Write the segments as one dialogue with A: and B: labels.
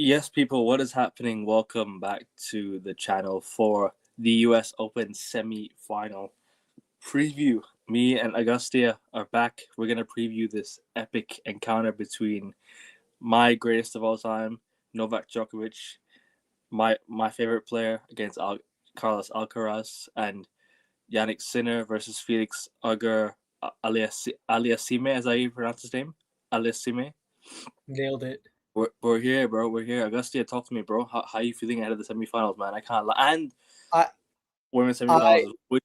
A: Yes, people, what is happening? Welcome back to the channel for the US Open semi-final preview. Me and Augustia are back. We're going to preview this epic encounter between my greatest of all time, Novak Djokovic, my favorite player against Carlos Alcaraz, and Yannick Sinner versus Felix Auger Aliassime, as I pronounce his name. Aliassime.
B: Nailed it.
A: We're here, bro. We're here. Augustia, talk to me, bro. How are you feeling ahead of the semifinals, man? I can't lie. And
B: I
A: women's
B: I
A: semifinals. We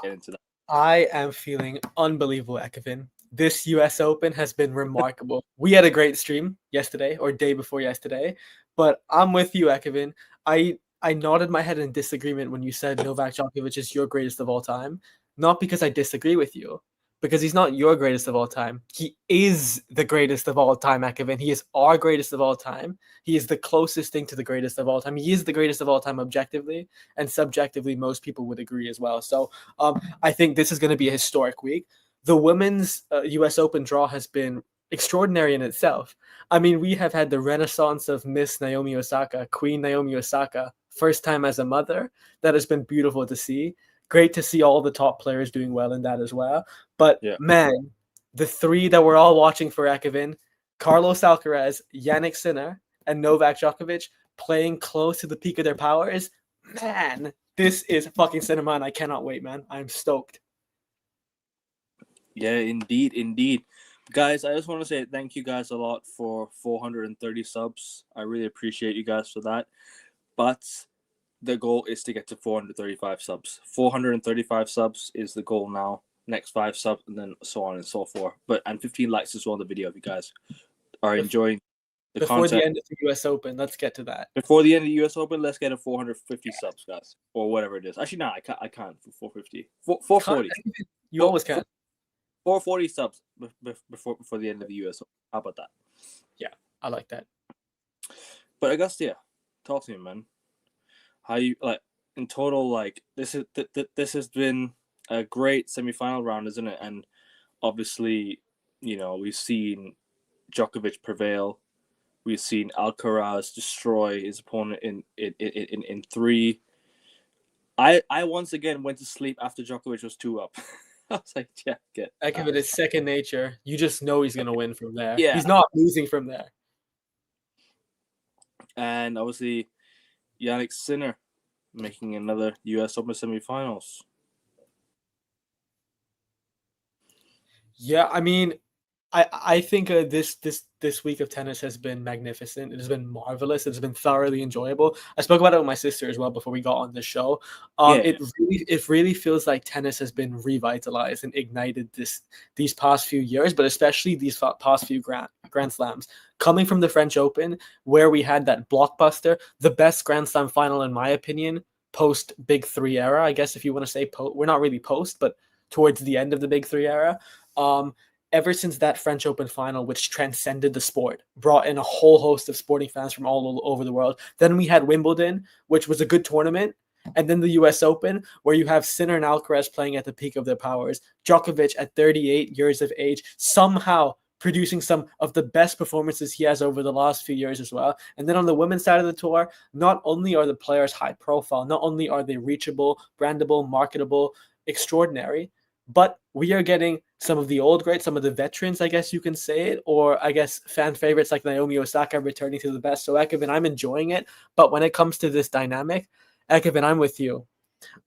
A: get into that.
B: I am feeling unbelievable, Ekavin. This US Open has been remarkable. We had a great stream yesterday or day before yesterday, but I'm with you, Ekavin. I nodded my head in disagreement when you said Novak Djokovic is your greatest of all time, not because I disagree with you, because he's not your greatest of all time. He is the greatest of all time, Ekavin. He is our greatest of all time. He is the closest thing to the greatest of all time. He is the greatest of all time objectively, and subjectively, most people would agree as well. So I think this is going to be a historic week. The women's U.S. Open draw has been extraordinary in itself. I mean, we have had the renaissance of Miss Naomi Osaka, Queen Naomi Osaka, first time as a mother. That has been beautiful to see. Great to see all the top players doing well in that as well. But
A: Yeah.
B: man, the three that we're all watching for Ekavin, Carlos Alcaraz, Yannick Sinner, and Novak Djokovic playing close to the peak of their powers, man, this is fucking cinema, and I cannot wait, man. I'm stoked.
A: Yeah, indeed. Guys, I just want to say thank you guys a lot for 430 subs. I really appreciate you guys for that. But the goal is to get to 435 subs. 435 subs is the goal now. Next 5 subs, and then so on and so forth. And 15 likes as well on the video if you guys are enjoying the
B: Before
A: content.
B: the end of the US Open, let's get to that.
A: Before the end of the US Open, let's get a 450 subs, guys. Or whatever it is. Actually, no, I can't for 450. 440.
B: You always can.
A: 440 subs before the end of the US Open. How about that?
B: Yeah, I like that.
A: But Augustia, talk to me, man. How you like in total? Like this has been a great semifinal round, isn't it? And obviously, we've seen Djokovic prevail. We've seen Alcaraz destroy his opponent in 3. I once again went to sleep after Djokovic was 2 up. I was like, yeah, get.
B: I give it his second nature. You just know he's gonna win from there.
A: Yeah.
B: He's not losing from there.
A: And obviously, Yannick Sinner making another U.S. Open semifinals.
B: Yeah, I mean, I think this week of tennis has been magnificent. It has been marvelous. It has been thoroughly enjoyable. I spoke about it with my sister as well before we got on the show. It really feels like tennis has been revitalized and ignited these past few years, but especially these past few Grand Slams. Coming from the French Open, where we had that blockbuster, the best Grand Slam final in my opinion, post Big Three era. I guess if you want to say we're not really post, but towards the end of the Big Three era. Ever since that French Open final, which transcended the sport, brought in a whole host of sporting fans from all over the world. Then we had Wimbledon, which was a good tournament. And then the US Open, where you have Sinner and Alcaraz playing at the peak of their powers. Djokovic at 38 years of age, somehow producing some of the best performances he has over the last few years as well. And then on the women's side of the tour, not only are the players high profile, not only are they reachable, brandable, marketable, extraordinary, but we are getting some of the old greats, some of the veterans, I guess you can say it, or I guess fan favorites like Naomi Osaka returning to the best. So Ekavin, I'm enjoying it. But when it comes to this dynamic, Ekavin, I'm with you.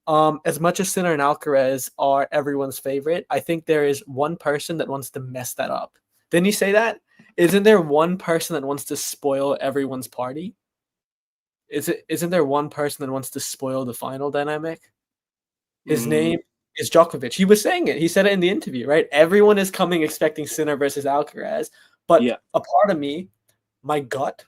B: As much as Sinner and Alcaraz are everyone's favorite, I think there is one person that wants to mess that up. Didn't you say that? Isn't there one person that wants to spoil everyone's party? Isn't there one person that wants to spoil the final dynamic? His name is Djokovic. He was saying it. He said it in the interview, right? Everyone is coming expecting Sinner versus Alcaraz. But a part of me, my gut,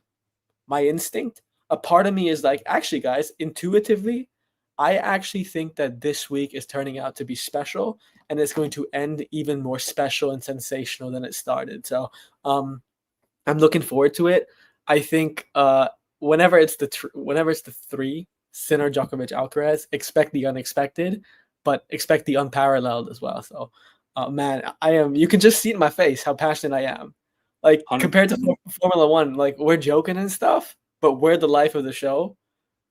B: my instinct, a part of me is like, actually, guys, intuitively, I actually think that this week is turning out to be special, and it's going to end even more special and sensational than it started. So I'm looking forward to it. I think whenever it's the 3, Sinner, Djokovic, Alcaraz, expect the unexpected, but expect the unparalleled as well. So, man, you can just see in my face how passionate I am. Like, 100%. Compared to Formula One, like, we're joking and stuff, but we're the life of the show.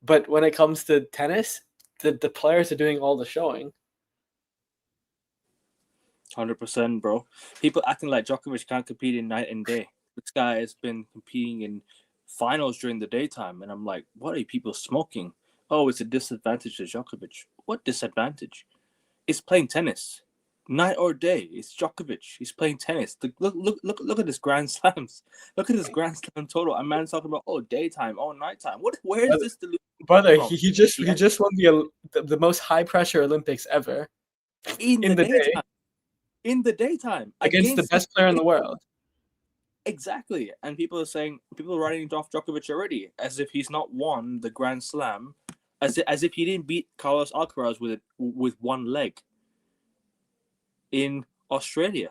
B: But when it comes to tennis, the players are doing all the showing.
A: 100%, bro. People acting like Djokovic can't compete in night and day. This guy has been competing in finals during the daytime, and I'm like, what are you people smoking? Oh, it's a disadvantage to Djokovic. What disadvantage? It's playing tennis, night or day. It's Djokovic. He's playing tennis. Look at his Grand Slams. Look at his Grand Slam total. A man's talking about daytime, nighttime. Where is this delusion?
B: Brother, he just won the most high pressure Olympics ever
A: in the daytime. Day. In the daytime
B: against the best player in the world.
A: Exactly, and people are writing off Djokovic already as if he's not won the Grand Slam, as if he didn't beat Carlos Alcaraz with one leg in Australia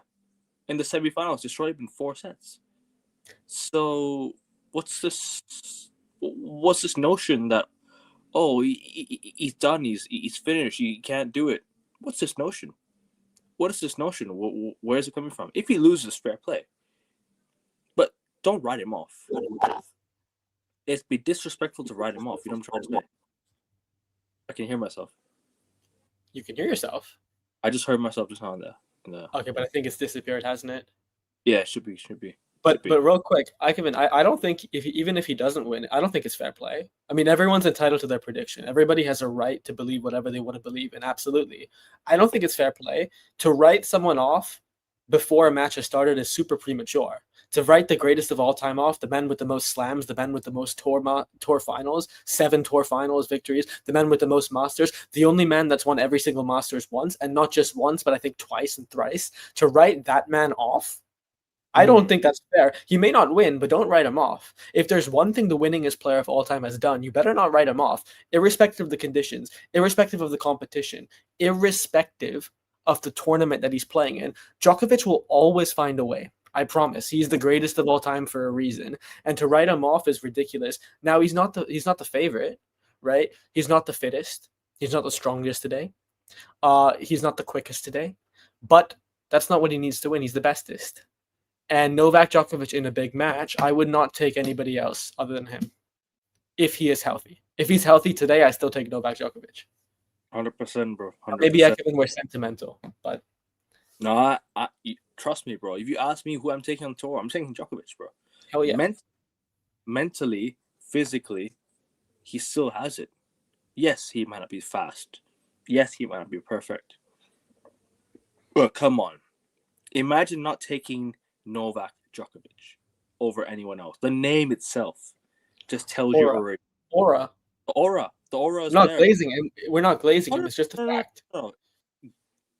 A: in the semifinals, destroyed him in 4 sets. So what's this notion that he's done, he's finished, he can't do it? What's this notion? What is this notion? Where is it coming from? If he loses, fair play. But don't write him off. It'd be disrespectful to write him off. You know what I'm trying to say? I can hear myself.
B: You can hear yourself?
A: I just heard myself just now there.
B: Okay, but I think it's disappeared, hasn't it?
A: Yeah, it should be.
B: But real quick, I don't think even if he doesn't win, I don't think it's fair play. I mean, everyone's entitled to their prediction. Everybody has a right to believe whatever they want to believe, and absolutely, I don't think it's fair play to write someone off before a match has started is super premature. To write the greatest of all time off, the man with the most slams, the man with the most tour finals, 7 tour finals victories, the man with the most Masters, the only man that's won every single Masters once, and not just once, but I think twice and thrice. To write that man off, I don't think that's fair. He may not win, but don't write him off. If there's one thing the winningest player of all time has done, you better not write him off, irrespective of the conditions, irrespective of the competition, irrespective of the tournament that he's playing in. Djokovic will always find a way. I promise. He's the greatest of all time for a reason. And to write him off is ridiculous. Now, he's not the favorite, right? He's not the fittest. He's not the strongest today. He's not the quickest today. But that's not what he needs to win. He's the bestest. And Novak Djokovic in a big match, I would not take anybody else other than him if he is healthy. If he's healthy today, I still take Novak Djokovic.
A: 100%, bro. 100%.
B: Maybe I could be more sentimental, but
A: no, I trust me, bro. If you ask me who I'm taking on tour, I'm taking Djokovic, bro.
B: Hell yeah.
A: Mentally, physically, he still has it. Yes, he might not be fast. Yes, he might not be perfect. But come on. Imagine not taking Novak Djokovic over anyone else. The name itself just tells you already. The aura is
B: not
A: there.
B: Glazing him. We're not glazing him. It's just a fact.
A: No.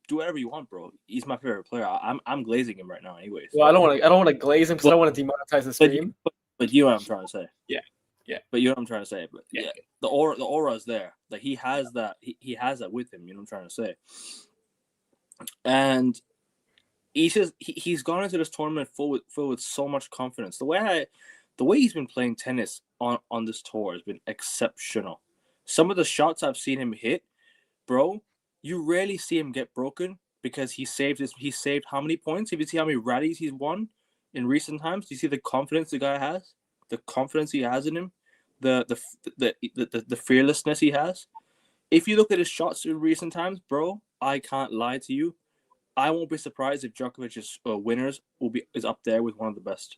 A: Do whatever you want, bro. He's my favorite player. I'm glazing him right now, anyways.
B: Well, I don't want to glaze him because I don't want to demonetize the stream.
A: But you know what I'm trying to say.
B: Yeah.
A: But you know what I'm trying to say. But yeah, the aura is there. Like he has that. He has that with him. You know what I'm trying to say. And he's gone into this tournament full with so much confidence. The way he's been playing tennis on this tour has been exceptional. Some of the shots I've seen him hit, bro, you rarely see him get broken because he saved how many points? If you see how many rallies he's won in recent times, do you see the confidence the guy has? The confidence he has in him, the fearlessness he has. If you look at his shots in recent times, bro, I can't lie to you. I won't be surprised if Djokovic's winners is up there with one of the best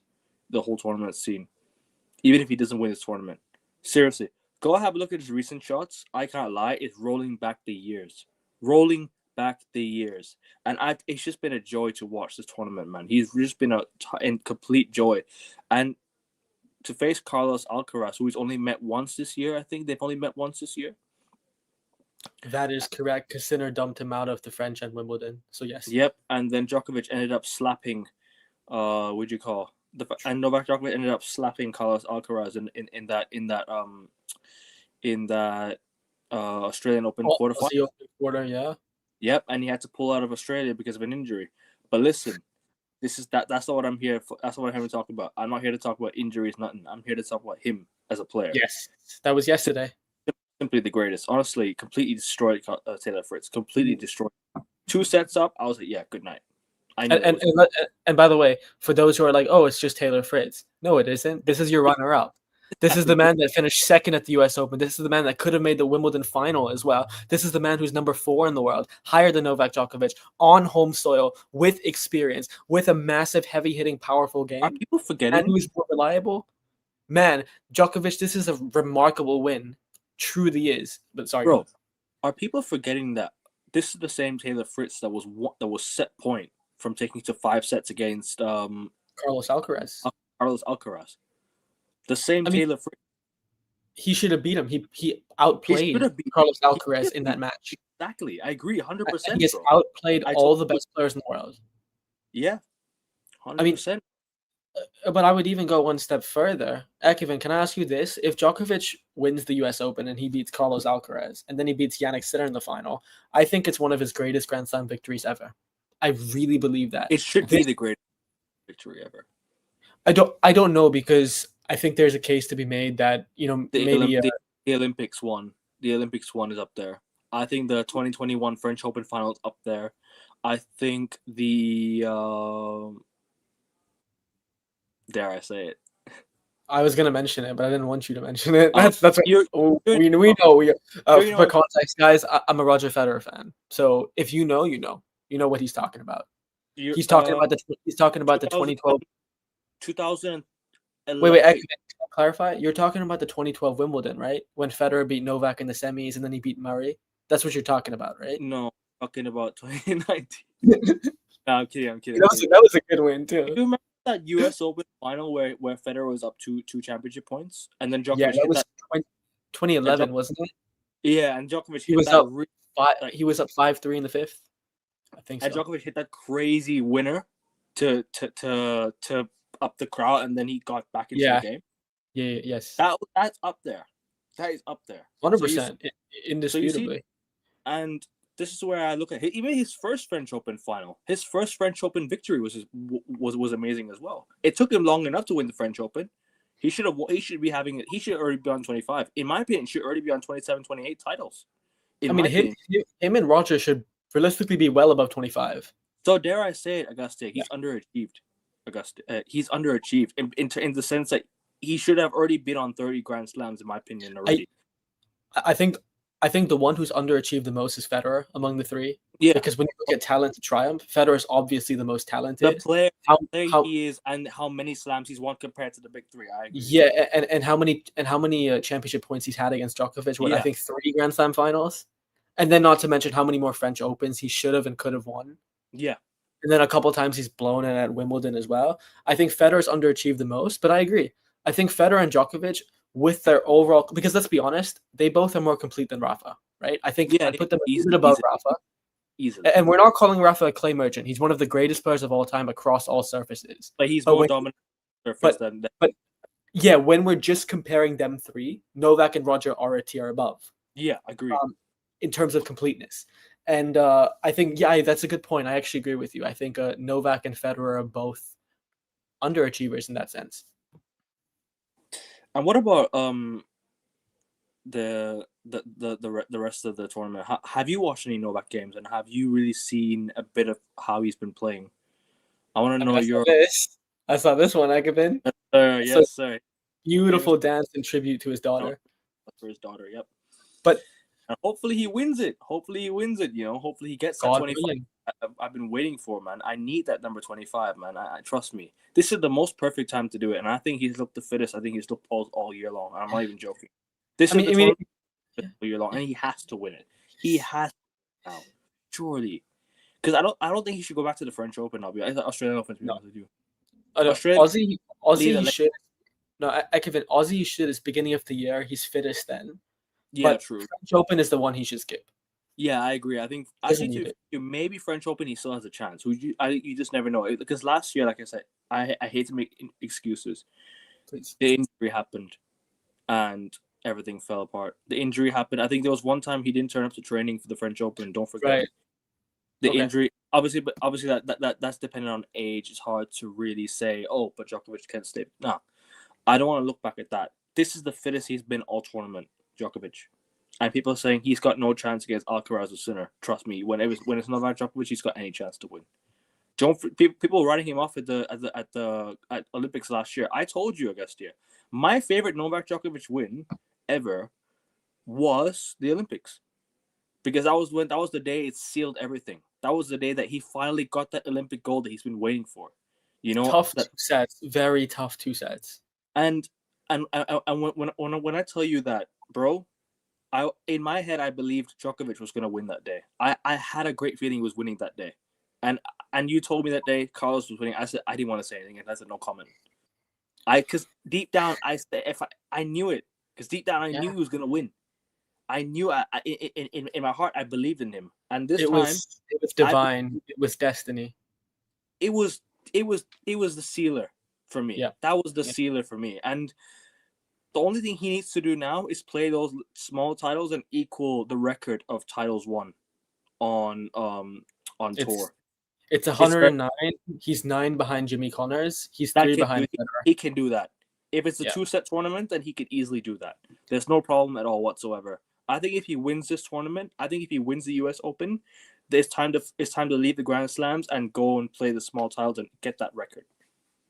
A: the whole tournament seen, even if he doesn't win this tournament. Seriously, go have a look at his recent shots. I can't lie, it's rolling back the years, and it's just been a joy to watch this tournament, man. He's just been in complete joy, and to face Carlos Alcaraz, who he's only met once this year. I think they've only met once this year.
B: That is correct. because Sinner dumped him out of the French and Wimbledon. So yes.
A: Yep, and then Djokovic ended up slapping. And Novak Djokovic ended up slapping Carlos Alcaraz in that Australian Open
B: quarterfinal. Yeah.
A: Yep, and he had to pull out of Australia because of an injury. But listen, that's not what I'm here for. That's not what I'm here to talk about. I'm not here to talk about injuries, nothing. I'm here to talk about him as a player.
B: Yes, that was yesterday.
A: Simply the greatest. Honestly, completely destroyed Taylor Fritz. Completely destroyed. 2 sets up, I was like, yeah, good night.
B: And by the way, for those who are like, oh, it's just Taylor Fritz. No, it isn't. This is your runner-up. This is the man that finished second at the US Open. This is the man that could have made the Wimbledon final as well. This is the man who's number 4 in the world, higher than Novak Djokovic, on home soil, with experience, with a massive, heavy-hitting, powerful game.
A: Are people
B: And
A: forgetting?
B: who's more reliable? Man, Djokovic, this is a remarkable win. Truly is. But sorry,
A: Bro, are people forgetting that this is the same Taylor Fritz that was set point from taking to 5 sets against
B: Carlos Alcaraz.
A: Carlos Alcaraz? The same Taylor Fritz.
B: He should have beat him. He outplayed Carlos Alcaraz in that match.
A: Exactly. I agree 100%.
B: He has outplayed all the best players in the world.
A: Yeah. 100%.
B: But I would even go one step further. Ekevin, can I ask you this? If Djokovic wins the US Open and he beats Carlos Alcaraz and then he beats Jannik Sinner in the final, I think it's one of his greatest Grand Slam victories ever. I really believe that.
A: It should be the greatest victory ever.
B: I don't know, because I think there's a case to be made that,
A: the Olympics one. The Olympics one is up there. I think the 2021 French Open final is up there. I think the dare I say it?
B: I was gonna mention it, but I didn't want you to mention it. That's what we know. For context, guys, I'm a Roger Federer fan. So if you know what he's talking about. He's talking about the 2012.
A: 2011.
B: Wait, can I clarify? You're talking about the 2012 Wimbledon, right? When Federer beat Novak in the semis and then he beat Murray. That's what you're talking about, right?
A: No, I'm talking about 2019. No, I'm kidding.
B: That was a good win too.
A: Do you remember that US Open final where Federer was up two championship points and then Djokovic?
B: Yeah, that was 2011, wasn't it?
A: Yeah, and Djokovic
B: he was up 5-3 in the fifth. I think so.
A: And Djokovic hit that crazy winner to up the crowd, and then he got back into the game.
B: Yeah, yes.
A: That's up there. That is up there.
B: 100%, indisputably.
A: And this is where I look at even his first French Open final. His first French Open victory was amazing as well. It took him long enough to win the French Open. He should already be on 25. In my opinion, he should already be on 27, 28 titles.
B: Him and Roger should realistically be well above 25.
A: So dare I say it, Auguste, he's underachieved. He's underachieved in the sense that he should have already been on 30 Grand Slams, in my opinion, already.
B: I think the one who's underachieved the most is Federer among the three.
A: Yeah.
B: Because when you look at talent to triumph, Federer is obviously the most talented.
A: The player he is, and how many slams he's won compared to the big three. I agree.
B: Yeah, and how many championship points he's had against Djokovic? I think 3 Grand Slam finals, and then not to mention how many more French Opens he should have and could have won.
A: Yeah.
B: And then a couple of times he's blown it at Wimbledon as well. I think Federer's underachieved the most, but I agree. I think Federer and Djokovic, with their overall, because let's be honest, they both are more complete than Rafa, right? I think I put them easily above Rafa.
A: Easily.
B: And we're not calling Rafa a clay merchant. He's one of the greatest players of all time across all surfaces.
A: But he's more dominant surface than.
B: But yeah, when we're just comparing them three, Novak and Roger are a tier above.
A: Yeah, I agree.
B: In terms of completeness. And I think, that's a good point. I actually agree with you. I think Novak and Federer are both underachievers in that sense.
A: And what about the rest of the tournament? Have you watched any Novak games, and have you really seen a bit of how he's been playing? I want to know your.
B: I saw this one, Ekevin.
A: Yes, sir.
B: Beautiful dance in tribute to his daughter.
A: For his daughter, yep.
B: But
A: hopefully he wins it. Hopefully he gets that 25. I've been waiting for, man. I need that number 25, man. I trust me. This is the most perfect time to do it, and I think he's looked the fittest. I think he's looked all year long. I'm not even joking. All year long, and he has to win it. He has to now, surely, because I don't think he should go back to the French Open. I think Australian Open. To be honest with you,
B: Aussie should. No, Ekevin, Aussie should. Is beginning of the year. He's fittest then.
A: Yeah, true.
B: French Open is the one he should skip.
A: Yeah, I agree. I think maybe French Open he still has a chance. You just never know, because last year, like I said, I hate to make excuses.
B: Please.
A: The injury happened, and everything fell apart. The injury happened. I think there was one time he didn't turn up to training for the French Open. Don't forget.
B: Right.
A: The injury, obviously that's dependent on age. It's hard to really say, but Djokovic can't stay. No, I don't want to look back at that. This is the fittest he's been all tournament, Djokovic. And people are saying he's got no chance against Alcaraz or Sinner. Trust me, when it's Novak Djokovic, he's got any chance to win. People were writing him off at Olympics last year. I told you, Augustia, my favorite Novak Djokovic win ever was the Olympics, because that was the day it sealed everything. That was the day that he finally got that Olympic gold that he's been waiting for.
B: Tough 2 sets, very tough 2 sets.
A: And when I tell you that, bro, in my head I believed Djokovic was going to win that day. I had a great feeling he was winning that day. And you told me that day Carlos was winning. I said I didn't want to say anything, and I said no comment. Because deep down I said I knew it, because deep down I knew he was gonna win. I knew in my heart I believed in him, and it was
B: divine. It was destiny.
A: It was the sealer for me.
B: Yeah.
A: That was the sealer for me, and the only thing he needs to do now is play those small titles and equal the record of titles won on tour.
B: It's 109. He's 9 behind Jimmy Connors. He's 3 behind Federer.
A: He can do that. If it's a 2-set tournament, then he could easily do that. There's no problem at all whatsoever. I think if he wins this tournament, I think if he wins the U.S. Open, it's time to leave the Grand Slams and go and play the small titles and get that record.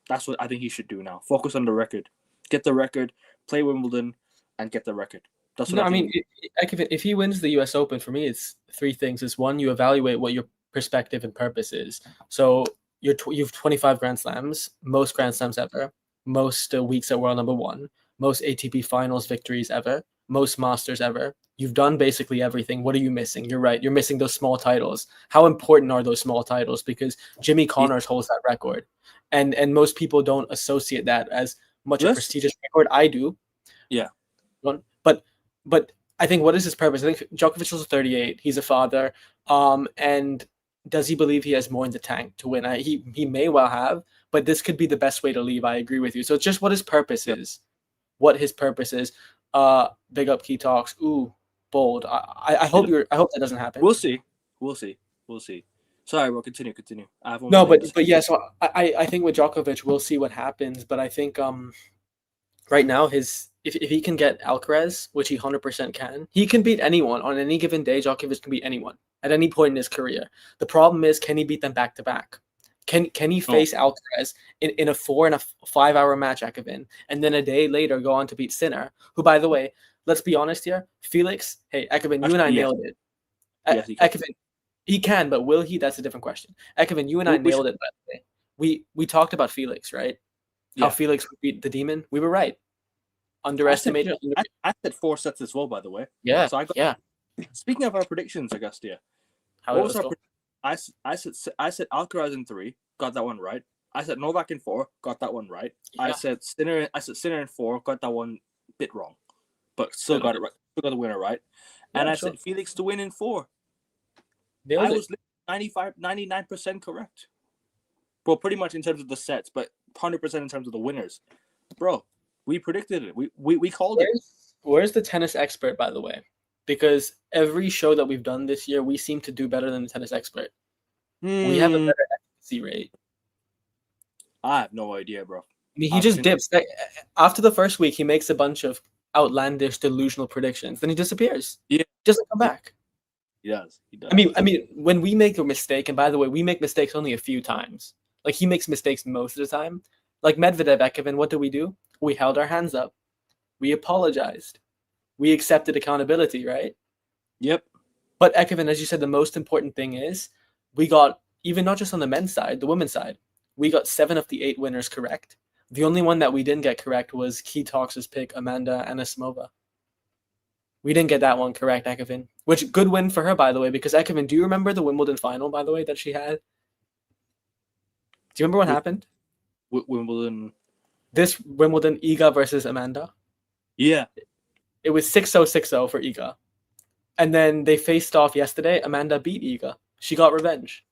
A: That's what I think he should do now. Focus on the record. Get the record, play Wimbledon, and get the record. That's what I mean.
B: If he wins the U.S. Open, for me, it's 3 things. It's one, you evaluate what your perspective and purpose is. So you've 25 Grand Slams, most Grand Slams ever, most weeks at World Number 1, most ATP Finals victories ever, most Masters ever. You've done basically everything. What are you missing? You're right. You're missing those small titles. How important are those small titles? Because Jimmy Connors holds that record, and most people don't associate that as much a prestigious record. I do.
A: Yeah.
B: But I think, what is his purpose? I think Djokovic is 38. He's a father. And does he believe he has more in the tank to win? He may well have, but this could be the best way to leave. I agree with you. So it's just what his purpose is. What his purpose is. Big up Key Talks. Ooh, bold. I hope that doesn't happen.
A: We'll see. Sorry, bro. Continue.
B: But yeah. So I think with Djokovic, we'll see what happens. But I think right now if he can get Alcaraz, which he 100% can, he can beat anyone on any given day. Djokovic can beat anyone at any point in his career. The problem is, can he beat them back to back? Can he face Alcaraz in a 4 and a 5 hour match, Ekevin, and then a day later go on to beat Sinner, who, by the way, let's be honest here, Felix, hey, Ekevin, you and I nailed it. Yes, Ekevin, he can, but will he? That's a different question. Ekevin, you and I nailed it, by the way. We talked about Felix, right? How Felix would beat the Demon. We were right. Underestimated.
A: I said 4 sets as well, by the way.
B: Yeah.
A: So Speaking of our predictions, Augustia, I said Alcaraz in 3, got that one right. I said Novak in 4, got that one right. Yeah. I said Sinner in 4, got that one bit wrong, but still got it right. Still got the winner right. Yeah, and I said Felix to win in 4. I was 99% correct. Well, pretty much in terms of the sets, but 100% in terms of the winners, bro. We predicted it. We called it.
B: Where's the tennis expert, by the way? Because every show that we've done this year, we seem to do better than the tennis expert. We have a better efficacy rate.
A: I have no idea, bro.
B: I mean, he just dips. After the first week, he makes a bunch of outlandish, delusional predictions. Then he disappears.
A: Yeah.
B: He doesn't come back.
A: He does.
B: I mean, when we make a mistake, and by the way, we make mistakes only a few times. Like, he makes mistakes most of the time. Like Medvedev, Ekevin, what do? We held our hands up. We apologized. We accepted accountability, right?
A: Yep.
B: But Ekevin, as you said, the most important thing is we got, even not just on the men's side, the women's side, we got 7 of the 8 winners correct. The only one that we didn't get correct was Key Talks' pick, Amanda Anisimova. We didn't get that one correct, Ekevin. Which, good win for her, by the way, because Ekevin, do you remember the Wimbledon final, by the way, that she had? Do you remember what happened?
A: Wimbledon.
B: This Wimbledon, Iga versus Amanda.
A: Yeah.
B: It was 6-0, 6-0 for Iga. And then they faced off yesterday. Amanda beat Iga. She got revenge.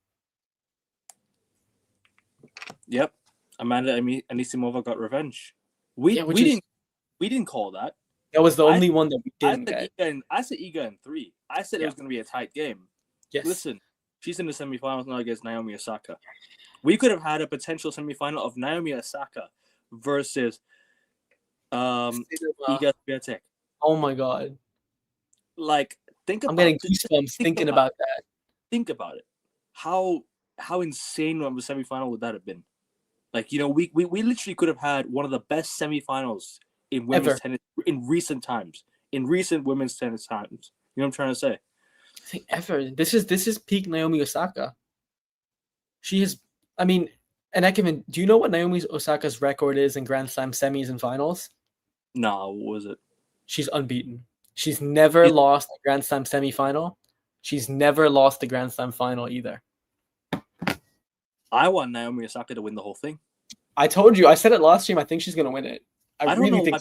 A: Yep. Amanda Anisimova got revenge. We didn't call that.
B: That was the only one that we didn't get.
A: I said Iga in 3. I said it was going to be a tight game.
B: Yes.
A: Listen, she's in the semifinals now against Naomi Osaka. We could have had a potential semifinal of Naomi Osaka versus Iga Swiatek.
B: Oh my god!
A: Like, I'm
B: getting goosebumps thinking about that.
A: Think about it. How how insane of a semifinal would that have been? Like, you know, we literally could have had one of the best semifinals in women's tennis in recent times, in recent women's tennis times. You know what I'm trying to say?
B: I think ever. This is peak Naomi Osaka. She has, I mean, and Ekman, do you know what Naomi Osaka's record is in Grand Slam semis and finals?
A: No, what was it?
B: She's unbeaten. She's never lost a Grand Slam semifinal. She's never lost the Grand Slam final either.
A: I want Naomi Osaka to win the whole thing.
B: I told you. I said it last stream. I think she's going to win it.
A: I don't really know why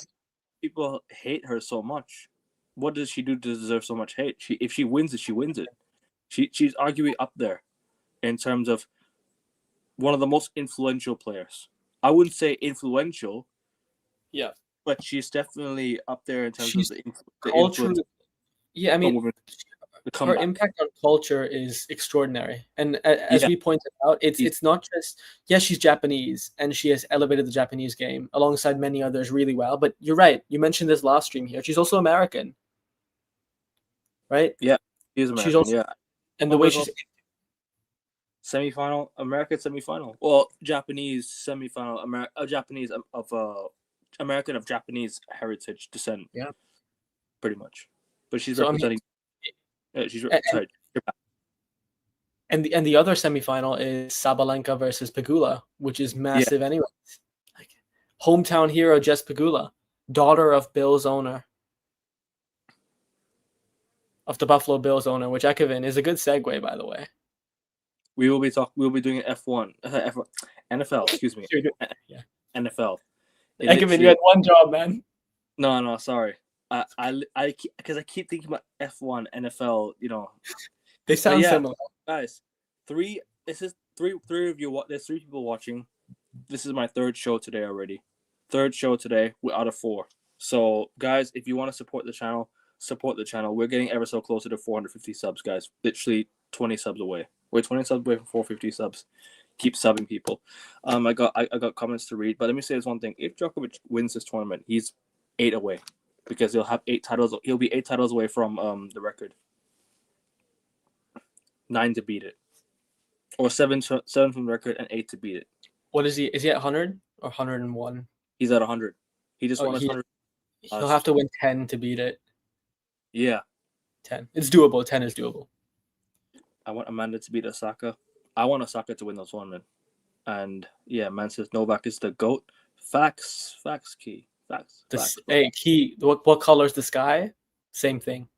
A: people hate her so much. What does she do to deserve so much hate? If she wins it, she wins it. She's arguably up there in terms of one of the most influential players. I wouldn't say influential.
B: Yeah.
A: But she's definitely up there in terms of the
B: influence. Yeah, I mean, her impact on culture is extraordinary. And as we pointed out, it's not just, yes, she's Japanese and she has elevated the Japanese game alongside many others really well. But you're right. You mentioned this last stream here. She's also American. Right?
A: Yeah, she's American. She's also,
B: and the way she's
A: semifinal, American semifinal. Well, Japanese semifinal, American of Japanese heritage descent.
B: Yeah,
A: pretty much. But she's representing. She's sorry.
B: And the other semifinal is Sabalenka versus Pegula, which is massive anyway. Like, hometown hero Jess Pegula, daughter of Bills owner. Of the Buffalo Bills owner, which Ekman is a good segue, by the way.
A: We'll be doing F1, NFL. Excuse me.
B: Yeah.
A: NFL.
B: Ekman, you had one job, man.
A: No, sorry. Because I keep thinking about F1, NFL. You know,
B: they sound similar.
A: Guys, three of you. There's 3 people watching. This is my 3rd show today already. 3rd show today out of 4. So, guys, if you want to support the channel. Support the channel. We're getting ever so closer to 450 subs, guys. Literally 20 subs away. We're 20 subs away from 450 subs. Keep subbing, people. I got comments to read, but let me say this one thing. If Djokovic wins this tournament, he's 8 away because he'll have 8 titles. He'll be 8 titles away from the record. 9 to beat it, or 7 from the record and 8 to beat it.
B: What is he? Is he at 100 or 101?
A: He's at 100. He just won 100.
B: He'll have to win 10 to beat it.
A: Yeah.
B: 10. It's doable. 10 is doable.
A: I want Amanda to beat Osaka. I want Osaka to win the tournament. And yeah, man says Novak is the GOAT. Facts key. Facts.
B: Hey, key. What color is the sky? Same thing.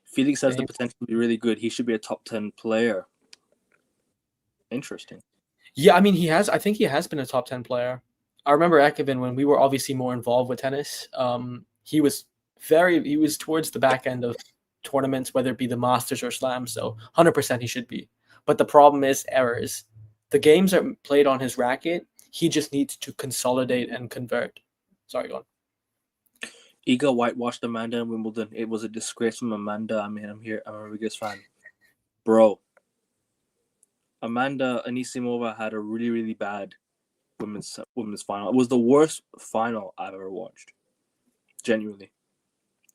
A: Felix has the potential to be really good. He should be a top 10 player. Interesting.
B: Yeah, I mean, I think he has been a top 10 player. I remember Ekman when we were obviously more involved with tennis. He was towards the back end of tournaments, whether it be the Masters or Slam. So 100% he should be. But the problem is errors. The games are played on his racket. He just needs to consolidate and convert. Sorry, go on.
A: Iga whitewashed Amanda in Wimbledon. It was a disgrace from Amanda. I mean, I'm a biggest fan. Bro. Amanda Anisimova had a really, really bad women's final. It was the worst final I've ever watched. Genuinely.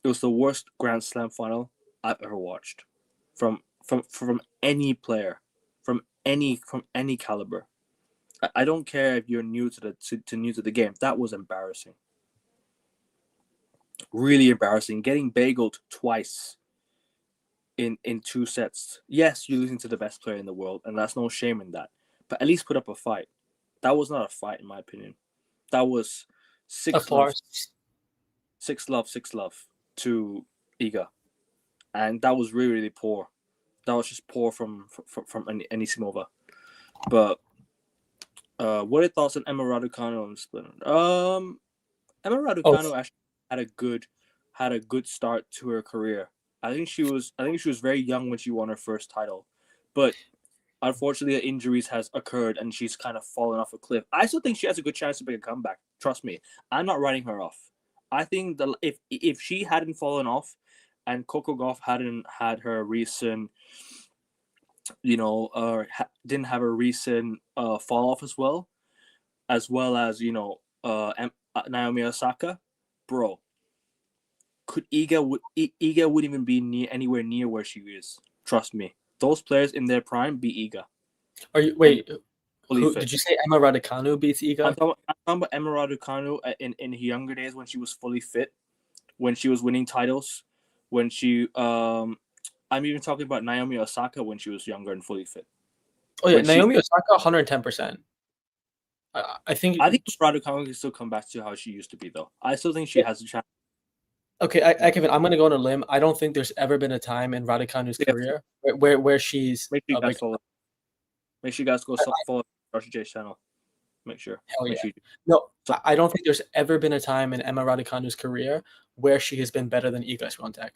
A: It was the worst Grand Slam final I've ever watched. From any player. From any caliber. I don't care if you're new to the game. That was embarrassing. Really embarrassing. Getting bageled twice in 2 sets. Yes, you're losing to the best player in the world, and that's no shame in that. But at least put up a fight. That was not a fight, in my opinion. That was 6-love to Iga, and that was really, really poor. That was just poor from Anisimova. But what are your thoughts on Emma Raducanu on the split? Emma Raducanu actually had a good start to her career. I think she was very young when she won her first title, but unfortunately, injuries has occurred and she's kind of fallen off a cliff. I still think she has a good chance to make a comeback. Trust me, I'm not writing her off. I think that if she hadn't fallen off, and Coco Gauff hadn't had her recent, didn't have a recent fall off as well as Naomi Osaka, bro. Iga wouldn't even be anywhere near where she is. Trust me. Those players in their prime beat Iga.
B: Are you
A: and
B: wait?
A: fully
B: Who
A: fit.
B: did you say? Emma Raducanu beats
A: I'm
B: Iga?
A: talking, I'm talking about Emma Raducanu in her younger days when she was fully fit, when she was winning titles, when she I'm even talking about Naomi Osaka when she was younger and fully fit.
B: Oh yeah,
A: When she,
B: Naomi Osaka, 110%. I think.
A: I think Raducanu can still come back to how she used to be, though. I still think she
B: Yeah.
A: has a chance.
B: Okay, Kevin, I'm gonna go on a limb. I don't think there's ever been a time in Raducanu's
A: Yeah,
B: career where she's
A: make sure you
B: a
A: guys
B: big.
A: follow. Make sure you guys go follow Josh J's channel. Make sure.
B: Hell
A: Make
B: yeah.
A: sure you do.
B: No,
A: So,
B: I don't think there's ever been a time in Emma Raducanu's career where she has been better than Iga Swiatek.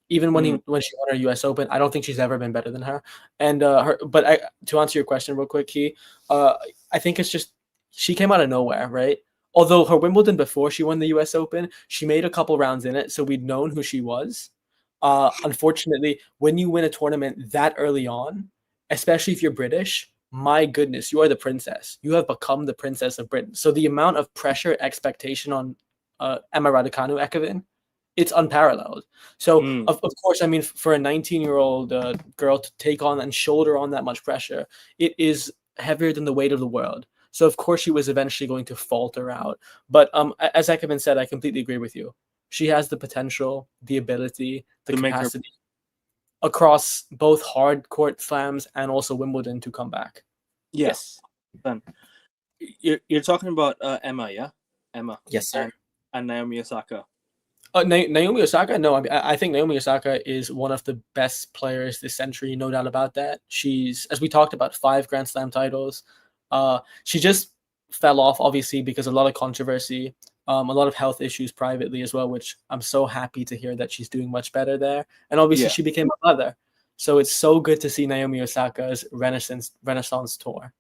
B: Even when she won her U.S. Open, I don't think she's ever been better than her. And to answer your question real quick, Key, I think it's just she came out of nowhere, right? Although her Wimbledon before she won the U.S. Open, she made a couple rounds in it, so we'd known who she was. Unfortunately, when you win a tournament that early on, especially if you're British, my goodness, you are the princess. You have become the princess of Britain. So the amount of pressure, expectation on Emma Raducanu, Ekevin, it's unparalleled. So of course, I mean, for a 19-year-old girl to take on and shoulder on that much pressure, it is heavier than the weight of the world. So of course, she was eventually going to falter out. But as Ekevin said, I completely agree with you. She has the potential, the ability, the
A: to make her,
B: capacity across both hard court slams and also Wimbledon to come back.
A: yeah.
B: Yes.
A: Then you're talking about Emma, yeah, Emma.
B: Yes, sir.
A: And Naomi Osaka.
B: Naomi Osaka? No, I think Naomi Osaka is one of the best players this century, no doubt about that. She's, as we talked about, 5 Grand Slam titles. She just fell off, obviously, because of a lot of controversy, a lot of health issues privately as well, which I'm so happy to hear that she's doing much better there. And obviously, she became a mother. So it's so good to see Naomi Osaka's Renaissance tour.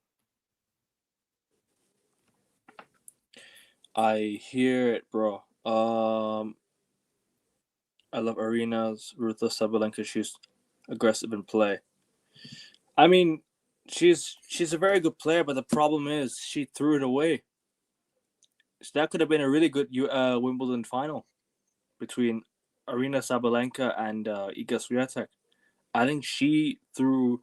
A: I hear it, bro. I love Arena's ruthless Sabalenka. She's aggressive in play. I mean, she's a very good player, but the problem is she threw it away. So that could have been a really good Wimbledon final between Arena Sabalenka and Iga Swiatek. I think she blew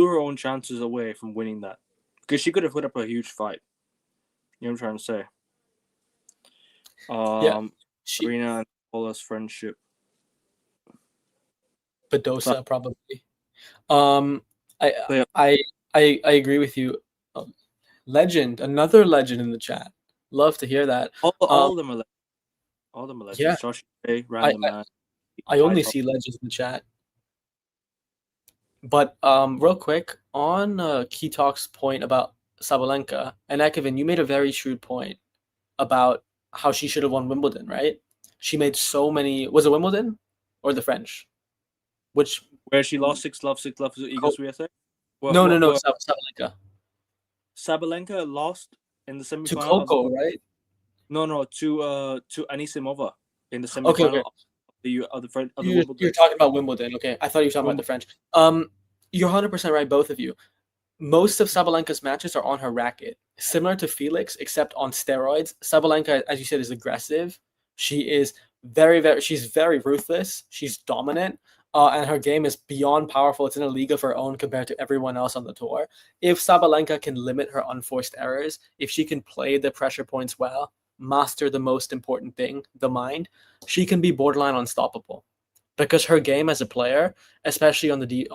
A: her own chances away from winning that because she could have put up a huge fight. You know what I'm trying to say? Arena and Paula's friendship.
B: Badosa, probably. I agree with you. Legend, another legend in the chat. Love to hear that.
A: All of them are legends. All of them are legends.
B: Yeah.
A: Josh Ray, Random Man.
B: I only see legends in the chat. But real quick, on Key Talk's point about Sabalenka, and Ekevin, you made a very shrewd point about how she should have won Wimbledon, right? She made so many. Was it Wimbledon or the French?
A: Where she lost 6-love to Iga Swiatek?
B: No, Sabalenka.
A: Sabalenka lost in the semifinal
B: to Coco, right?
A: No, to Anisimova in the semifinal of the Wimbledon.
B: You're talking about Wimbledon, okay? I thought you were talking about the French. You're 100% right, both of you. Most of Sabalenka's matches are on her racket, similar to Felix, except on steroids. Sabalenka, as you said, is aggressive. She is she's very ruthless. She's dominant. And her game is beyond powerful. It's in a league of her own compared to everyone else on the tour. If Sabalenka can limit her unforced errors, if she can play the pressure points well, master the most important thing, the mind, she can be borderline unstoppable. Because her game as a player, especially on the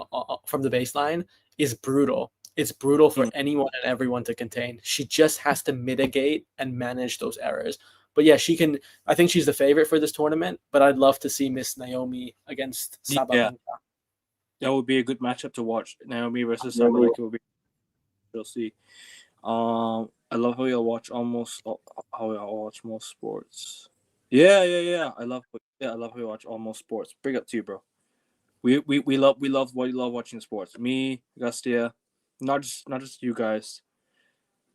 B: from the baseline, is brutal. It's brutal for anyone and everyone to contain. She just has to mitigate and manage those errors. But yeah, she can. I think she's the favorite for this tournament. But I'd love to see Miss Naomi against Sabalenka.
A: Yeah. That would be a good matchup to watch. Naomi versus Sabalenka would be. We'll see. I love how you watch watch most sports. Yeah. I love how you watch almost sports. Big up to you, bro. We love what you love watching sports. Me, Gustia, not just you guys,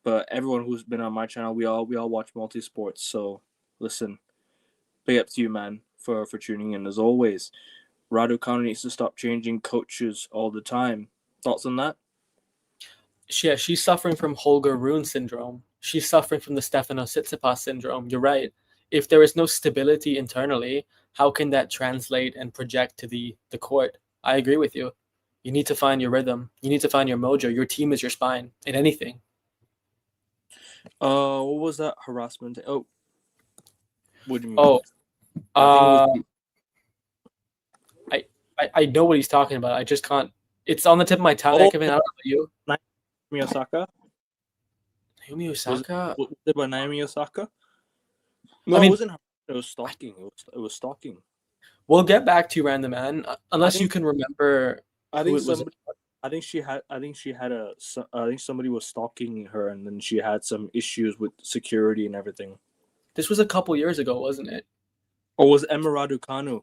A: but everyone who's been on my channel. We all watch multi sports. So listen, big up to you, man, for tuning in as always. Raducanu needs to stop changing coaches all the time. Thoughts on that?
B: Yeah, she's suffering from Holger Rune syndrome. She's suffering from the Stefanos Tsitsipas syndrome. You're right. If there is no stability internally, how can that translate and project to the court? I agree with you. You need to find your rhythm. You need to find your mojo. Your team is your spine in anything.
A: What was that harassment? Oh, what do you mean?
B: Oh,
A: I think
B: I know what he's talking about. I just can't. It's on the tip of my tongue. I don't know you.
A: Naomi Osaka.
B: Naomi Osaka.
A: Was it by Naomi Osaka? No, it wasn't. It was stalking. It was stalking.
B: We'll get back to you, Random Man, unless you can remember.
A: I think somebody was stalking her, and then she had some issues with security and everything.
B: This was a couple years ago, wasn't it?
A: Or was Emma Raducanu?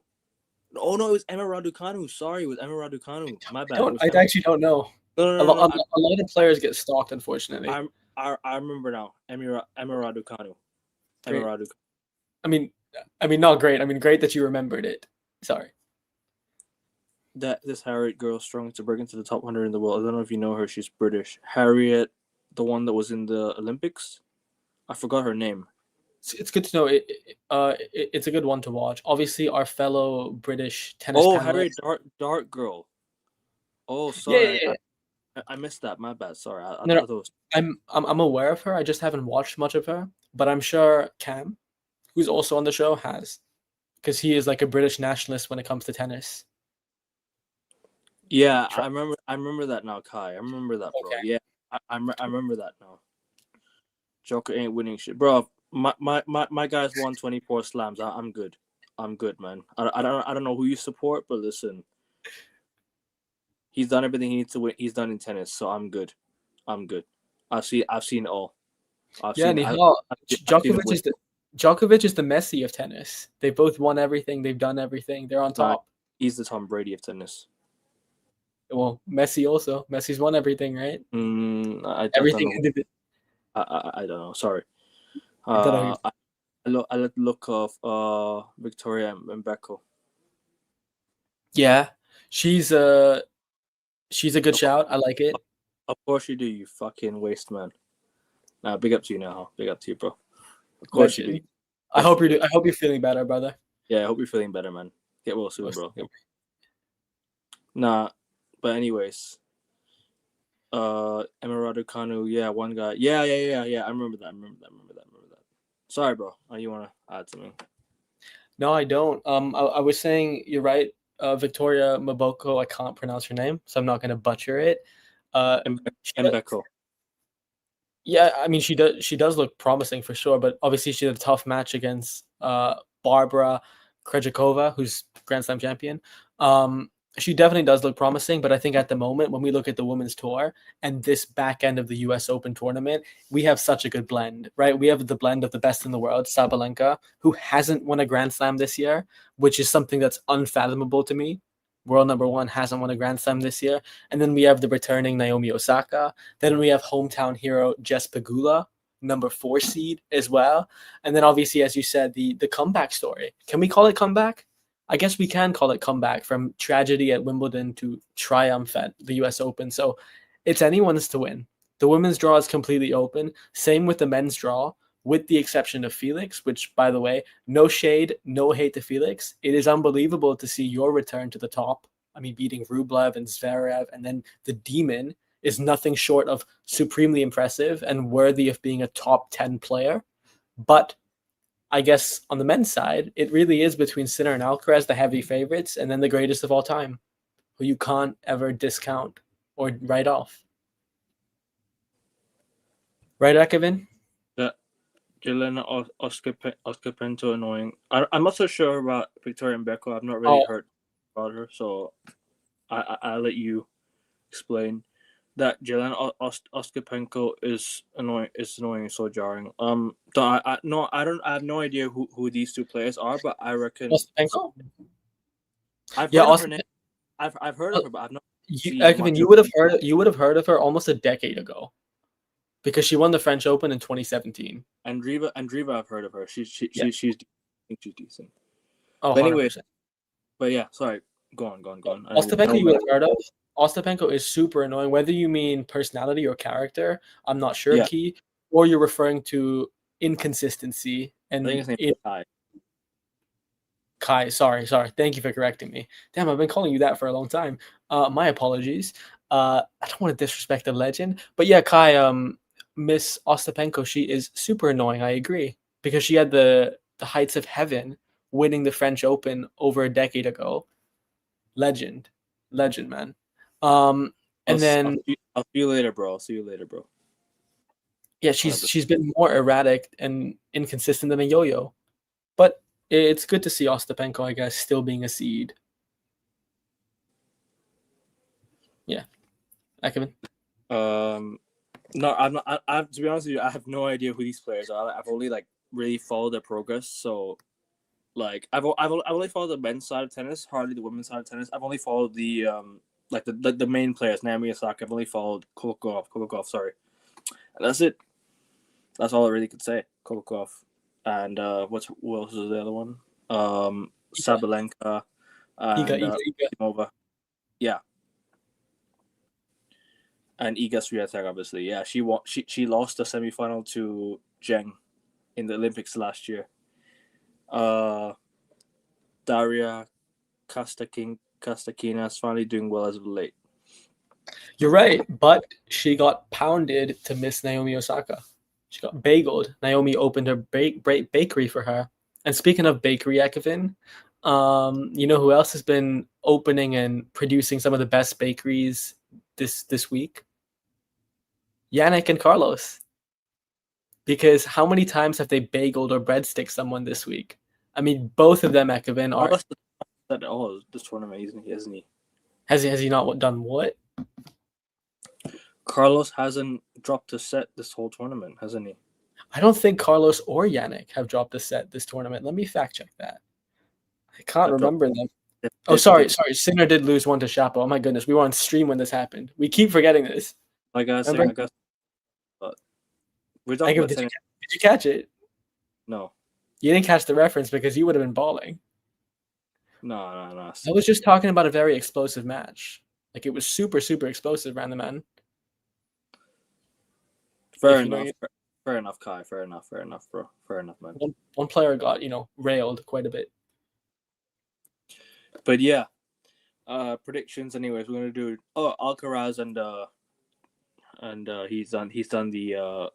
A: Oh no, it was Emma Raducanu. Sorry, it was Emma Raducanu. My bad.
B: I actually don't know.
A: No,
B: a lot of players get stalked, unfortunately.
A: I remember now. Emma Raducanu. Emma Raducanu.
B: I mean, not great. I mean, great that you remembered it. Sorry.
A: This Harriet girl strong to break into the top 100 in the world. I don't know if you know her. She's British. Harriet, the one that was in the Olympics. I forgot her name.
B: It's good to know. It's a good one to watch. Obviously, our fellow British tennis.
A: Oh, Harriet Dart girl. Oh, sorry.
B: Yeah.
A: I missed that. My bad. Sorry.
B: I'm aware of her. I just haven't watched much of her, but I'm sure Cam, who's also on the show, has, because he is like a British nationalist when it comes to tennis.
A: Yeah, I remember that now, Kai. I remember that, bro. Okay. Yeah, I remember that now. Joker ain't winning shit, bro. My guys won 24 slams. I'm good. I'm good, man. I don't know who you support, but listen, he's done everything he needs to win. He's done in tennis, so I'm good. I'm good. I've seen it all.
B: Djokovic is the Messi of tennis. They both won everything. They've done everything. They're on top.
A: He's the Tom Brady of tennis.
B: Well, Messi also. Messi's won everything, right?
A: Everything. I don't know. Sorry. I let look of Victoria Mbeko.
B: Yeah, she's a good shout. I like it.
A: Of course you do, you fucking waste man. Nah, big up to you now. Big up to you, bro. Of course you do.
B: I hope you're feeling better, brother.
A: Yeah, I hope you're feeling better, man. Get well soon, bro. Nah, but anyways, Emma Raducanu, yeah, one guy. Yeah. I remember that. Sorry, bro. You want to add something? No,
B: I don't. I was saying you're right. Victoria Mboko, I can't pronounce her name, so I'm not going to butcher it.
A: Mbeko.
B: Yeah, I mean she does look promising for sure, but obviously she had a tough match against Barbara Krejcikova, who's Grand Slam champion. She definitely does look promising, but I think at the moment, when we look at the women's tour and this back end of the US Open tournament, we have such a good blend, right? We have the blend of the best in the world, Sabalenka, who hasn't won a Grand Slam this year, which is something that's unfathomable to me. World number one hasn't won a Grand Slam this year. And then we have the returning Naomi Osaka. Then we have hometown hero Jess Pegula, number 4 seed as well. And then obviously, as you said, the comeback story. Can we call it comeback? I guess we can call it comeback, from tragedy at Wimbledon to triumph at the US Open. So it's anyone's to win. The women's draw is completely open. Same with the men's draw, with the exception of Felix, which, by the way, no shade, no hate to Felix. It is unbelievable to see your return to the top. I mean, beating Rublev and Zverev, and then the Demon is nothing short of supremely impressive and worthy of being a top 10 player. But I guess on the men's side, it really is between Sinner and Alcaraz, the heavy favorites, and then the greatest of all time, who you can't ever discount or write off. Right, Kevin?
A: Yeah. Jelena Ostapenko annoying. I'm not so sure about Victoria Mbeko. I've not really heard about her, so I'll let you explain. That Jelena Ostapenko is annoying. It's annoying, so jarring. I have no idea who these two players are, but I reckon
B: Ostapenko.
A: I've heard of her, but I've not.
B: You would have heard of her almost a decade ago, because she won the French Open in 2017.
A: Andreeva, I've heard of her. She's decent.
B: Oh,
A: but anyways, but yeah, sorry. Go on.
B: Ostapenko, you would have heard of. Ostapenko is super annoying, whether you mean personality or character. I'm not sure, yeah. Key, or you're referring to inconsistency. And
A: I think his name is
B: Kai, sorry. Thank you for correcting me. Damn, I've been calling you that for a long time. My apologies. I don't want to disrespect the legend, but yeah, Kai, Miss Ostapenko, she is super annoying. I agree because she had the heights of heaven, winning the French Open over a decade ago. Legend, man. And then
A: I'll see you later, bro. I'll see you later, bro.
B: yeah, she's been more erratic and inconsistent than a yo-yo, but it's good to see Ostapenko, I guess, still being a seed. Yeah, Ekman.
A: No, I'm not. I to be honest with you, I have no idea who these players are. I've only like really followed their progress. So, like, I've only followed the men's side of tennis, hardly the women's side of tennis. I've only followed the like the main players, Naomi Osaka. I've only followed Kolokov. Sorry, and that's it. That's all I really could say. Kolokov, and what else is the other one? Sabalenka, and
B: Iga.
A: Simova. Yeah. And Iga Swiatek, obviously, yeah, she lost the semifinal to Zheng in the Olympics last year. Daria Kastakina is finally doing well as of late.
B: You're right, but she got pounded to Miss Naomi Osaka. She got bageled. Naomi opened her bakery for her. And speaking of bakery, Ekevin, you know who else has been opening and producing some of the best bakeries this week? Yannick and Carlos. Because how many times have they bageled or breadstick someone this week? I mean, both of them, Ekevin, are.
A: This tournament, isn't he?
B: Has he not done what?
A: Carlos hasn't dropped a set this whole tournament, hasn't he?
B: I don't think Carlos or Yannick have dropped a set this tournament. Let me fact check that. I can't remember them. Oh, sorry. Sinner did lose one to Shapo. Oh my goodness, we were on stream when this happened. We keep forgetting this.
A: Like I said, but we're talking about
B: did you catch it?
A: No.
B: You didn't catch the reference because you would have been bawling.
A: No.
B: I was just talking about a very explosive match. Like, it was super, super explosive, random man.
A: Fair enough, Kai. Fair enough, bro. Fair enough, man.
B: One player got, railed quite a bit.
A: But yeah, predictions. Anyways, we're gonna do Alcaraz and he's done the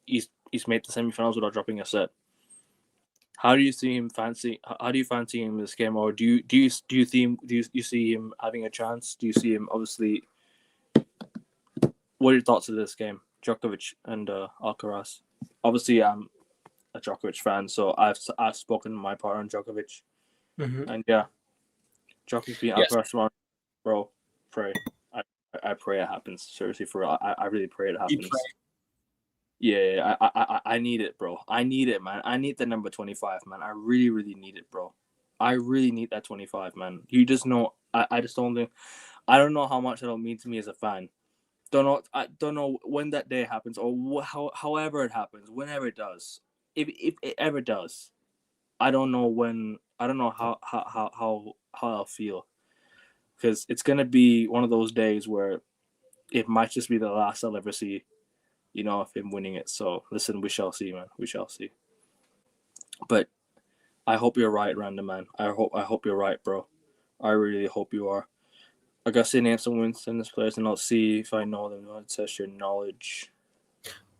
A: he's made the semifinals without dropping a set. How do you see him fancy? How do you fancy him in this game, or do you see him having a chance? Do you see him obviously? What are your thoughts of this game, Djokovic and Alcaraz? Obviously, I'm a Djokovic fan, so I've spoken my part on Djokovic, and yeah, Djokovic being Alcaraz tomorrow, bro. Pray, I pray it happens. Seriously, for real, I really pray it happens. Yeah, I need it, bro. I need it, man. I need the number 25, man. I really, really need it, bro. I really need that 25, man. You just know, I just don't think, I don't know how much it'll mean to me as a fan. I don't know when that day happens or however it happens, whenever it does, if it ever does. I don't know when. I don't know how I'll feel, because it's gonna be one of those days where it might just be the last I'll ever see, of him winning it. So listen, we shall see, man. We shall see. But I hope you're right, random man. I hope you're right, bro. I really hope you are. I gotta say name some wins in this players, and I'll see if I know them. I'll test your knowledge.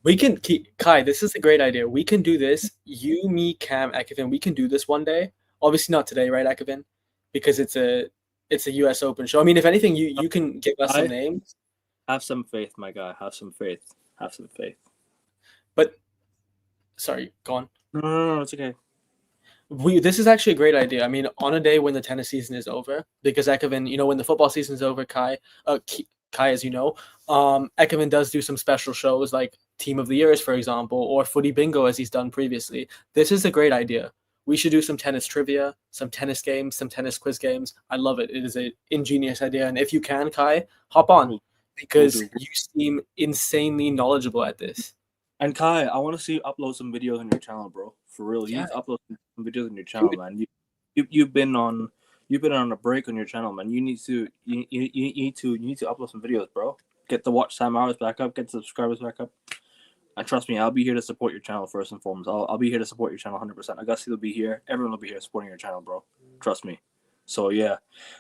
B: We can keep Kai. This is a great idea. We can do this. You, me, Cam, Ekevin. We can do this one day. Obviously not today, right, Ekevin? Because it's a U.S. Open show. I mean, if anything, you can give us some names.
A: Have some faith, my guy. Have some faith.
B: But sorry, go on.
A: No, it's okay.
B: This is actually a great idea. I mean, on a day when the tennis season is over, because Ekevin, when the football season is over, Kai, as you know, Ekevin does do some special shows like Team of the Years, for example, or Footy Bingo, as he's done previously. This is a great idea. We should do some tennis trivia, some tennis games, some tennis quiz games. I love it. It is an ingenious idea. And if you can, Kai, hop on, because you seem insanely knowledgeable at this.
A: And Kai, I want to see you upload some videos on your channel, bro. For real, you need to upload some videos on your channel, man. You've been on a break on your channel, man. You need to upload some videos, bro. Get the watch time hours back up, get the subscribers back up. And trust me, I'll be here to support your channel first and foremost. I'll be here to support your channel 100%. Augusty will be here. Everyone will be here supporting your channel, bro. Trust me. So yeah,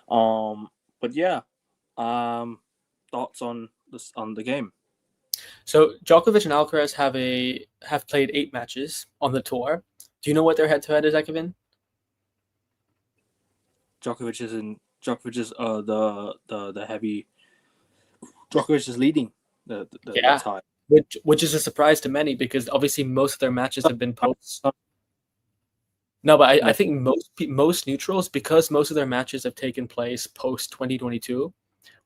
A: but yeah, thoughts on the game.
B: So Djokovic and Alcaraz have played 8 matches on the tour. Do you know what their head-to-head is, Ekevin?
A: Djokovic is the heavy. Djokovic is leading the tie.
B: Which is a surprise to many because obviously most of their matches have been posts. No, but I think most neutrals, because most of their matches have taken place post 2022,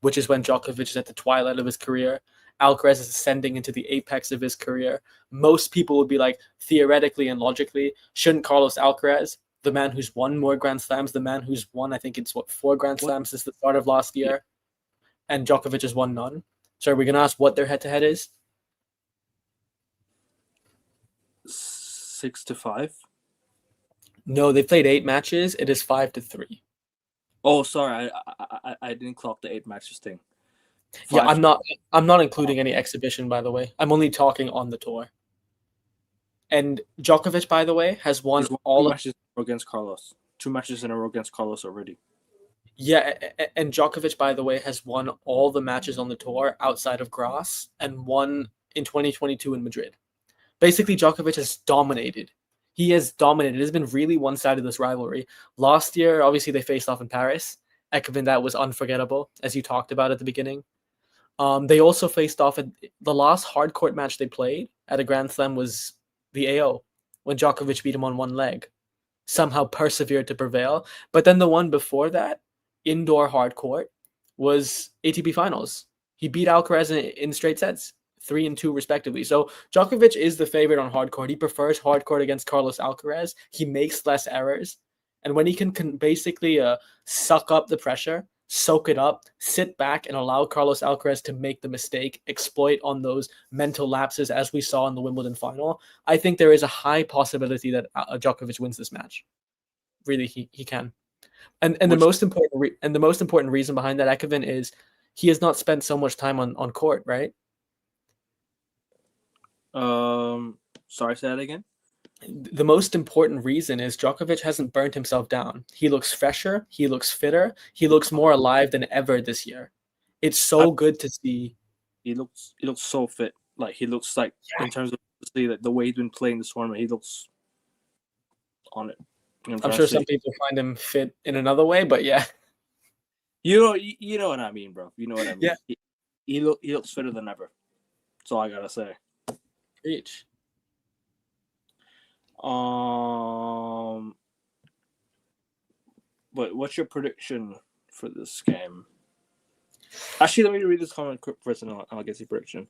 B: which is when Djokovic is at the twilight of his career, Alcaraz is ascending into the apex of his career. Most people would be like, theoretically and logically, shouldn't Carlos Alcaraz, the man who's won more Grand Slams, the man who's won, I think it's 4 Grand Slams since the start of last year, and Djokovic has won none. So are we going to ask what their head-to-head is?
A: 6-5.
B: No, they played 8 matches. It is 5-3.
A: Oh, sorry, I didn't clock the 8 matches thing.
B: Yeah, I'm not including any exhibition, by the way. I'm only talking on the tour. And Djokovic, by the way, has won all
A: matches against Carlos. 2 matches in a row against Carlos already.
B: Yeah, and Djokovic, by the way, has won all the matches on the tour outside of Graz and won in 2022 in Madrid. Basically, Djokovic has dominated. He has dominated. It has been really one-sided, this rivalry. Last year, obviously, they faced off in Paris. Ekevin, that was unforgettable, as you talked about at the beginning. They also faced off at the last hard court match they played at a Grand Slam was the AO, when Djokovic beat him on one leg. Somehow persevered to prevail. But then the one before that, indoor hard court, was ATP Finals. He beat Alcaraz in straight sets, 3 and 2 respectively. So Djokovic is the favorite on hard court. He prefers hard court against Carlos Alcaraz. He makes less errors. And when he can basically suck up the pressure, soak it up, sit back, and allow Carlos Alcaraz to make the mistake, exploit on those mental lapses as we saw in the Wimbledon final, I think there is a high possibility that Djokovic wins this match. Really, he can. And the most important reason behind that, Ekevin, is he has not spent so much time on court, right?
A: Sorry, say that again.
B: The most important reason is Djokovic hasn't burnt himself down. He looks fresher. He looks fitter. He looks more alive than ever this year. It's so good to see.
A: He looks so fit. Like he looks like in terms of the way he's been playing this tournament, he looks on it.
B: I'm sure some people find him fit in another way, but yeah.
A: You know what I mean, bro. You know what I mean.
B: Yeah.
A: He looks fitter than ever. That's all I gotta say.
B: Preach.
A: But what's your prediction for this game? Actually, let me read this comment first, and I'll get your prediction.